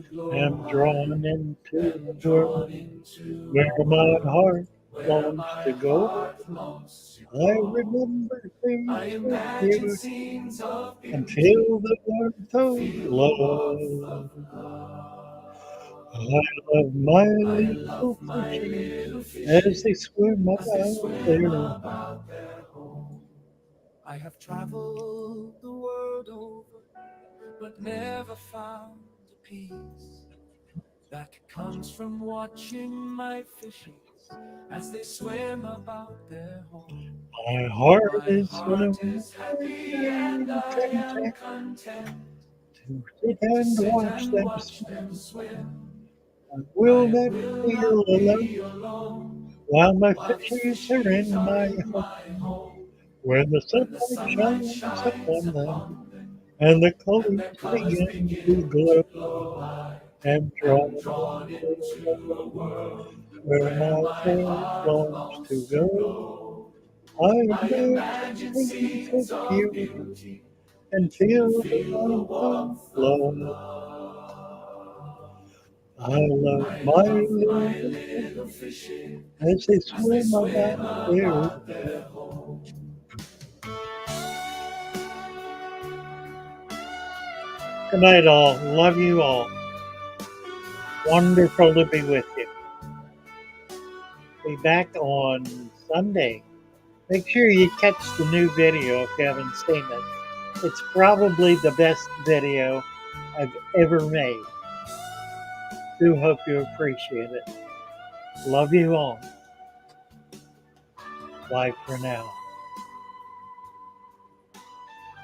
Speaker 2: glow. I'm drawn into the world where my heart longs to go. I remember things of beauty and feel the warmth of love. I love my
Speaker 1: I
Speaker 2: little
Speaker 1: love my
Speaker 2: fishes
Speaker 1: little
Speaker 2: as
Speaker 1: fishes
Speaker 2: they swim
Speaker 1: as they
Speaker 2: about
Speaker 1: swim
Speaker 2: their
Speaker 1: about their home. I have traveled the world over, but never found a peace that comes from watching my fishes as they swim about their home.
Speaker 2: My heart
Speaker 1: My
Speaker 2: is
Speaker 1: heart
Speaker 2: warm
Speaker 1: is happy and
Speaker 2: and
Speaker 1: I am
Speaker 2: content
Speaker 1: content
Speaker 2: to sit
Speaker 1: to
Speaker 2: and
Speaker 1: sit
Speaker 2: watch
Speaker 1: and
Speaker 2: them
Speaker 1: watch
Speaker 2: swim.
Speaker 1: them swim.
Speaker 2: I will
Speaker 1: I
Speaker 2: not
Speaker 1: will
Speaker 2: feel
Speaker 1: not
Speaker 2: alone
Speaker 1: be alone
Speaker 2: while my
Speaker 1: while the
Speaker 2: fishes are
Speaker 1: fishes
Speaker 2: in
Speaker 1: are
Speaker 2: my
Speaker 1: in
Speaker 2: home.
Speaker 1: my home.
Speaker 2: When the
Speaker 1: When the
Speaker 2: sunlight
Speaker 1: sunlight
Speaker 2: shines
Speaker 1: shines
Speaker 2: upon them
Speaker 1: upon them
Speaker 2: and the
Speaker 1: and
Speaker 2: colors
Speaker 1: their colors
Speaker 2: begin to
Speaker 1: begin
Speaker 2: glow,
Speaker 1: to glow, I
Speaker 2: am
Speaker 1: am
Speaker 2: drawn
Speaker 1: drawn
Speaker 2: into
Speaker 1: into a world
Speaker 2: where
Speaker 1: where
Speaker 2: my
Speaker 1: my
Speaker 2: heart
Speaker 1: heart
Speaker 2: longs to
Speaker 1: longs to
Speaker 2: go.
Speaker 1: go.
Speaker 2: I
Speaker 1: I
Speaker 2: imagine
Speaker 1: imagine
Speaker 2: scenes of
Speaker 1: scenes of
Speaker 2: beauty
Speaker 1: beauty
Speaker 2: and
Speaker 1: and
Speaker 2: feel the
Speaker 1: feel the
Speaker 2: warmth of
Speaker 1: warmth of
Speaker 2: love.
Speaker 1: love.
Speaker 2: I love
Speaker 1: I
Speaker 2: my
Speaker 1: love my
Speaker 2: little
Speaker 1: little
Speaker 2: fishes
Speaker 1: fishes
Speaker 2: as they
Speaker 1: as they
Speaker 2: swim
Speaker 1: swim
Speaker 2: about their
Speaker 1: about their
Speaker 2: home.
Speaker 1: home.
Speaker 2: Good night, all. Love you all. Wonderful to be with you. Be back on Sunday. Make sure you catch the new video if you haven't seen it. It's probably the best video I've ever made. Do hope you appreciate it. Love you all. Bye for now.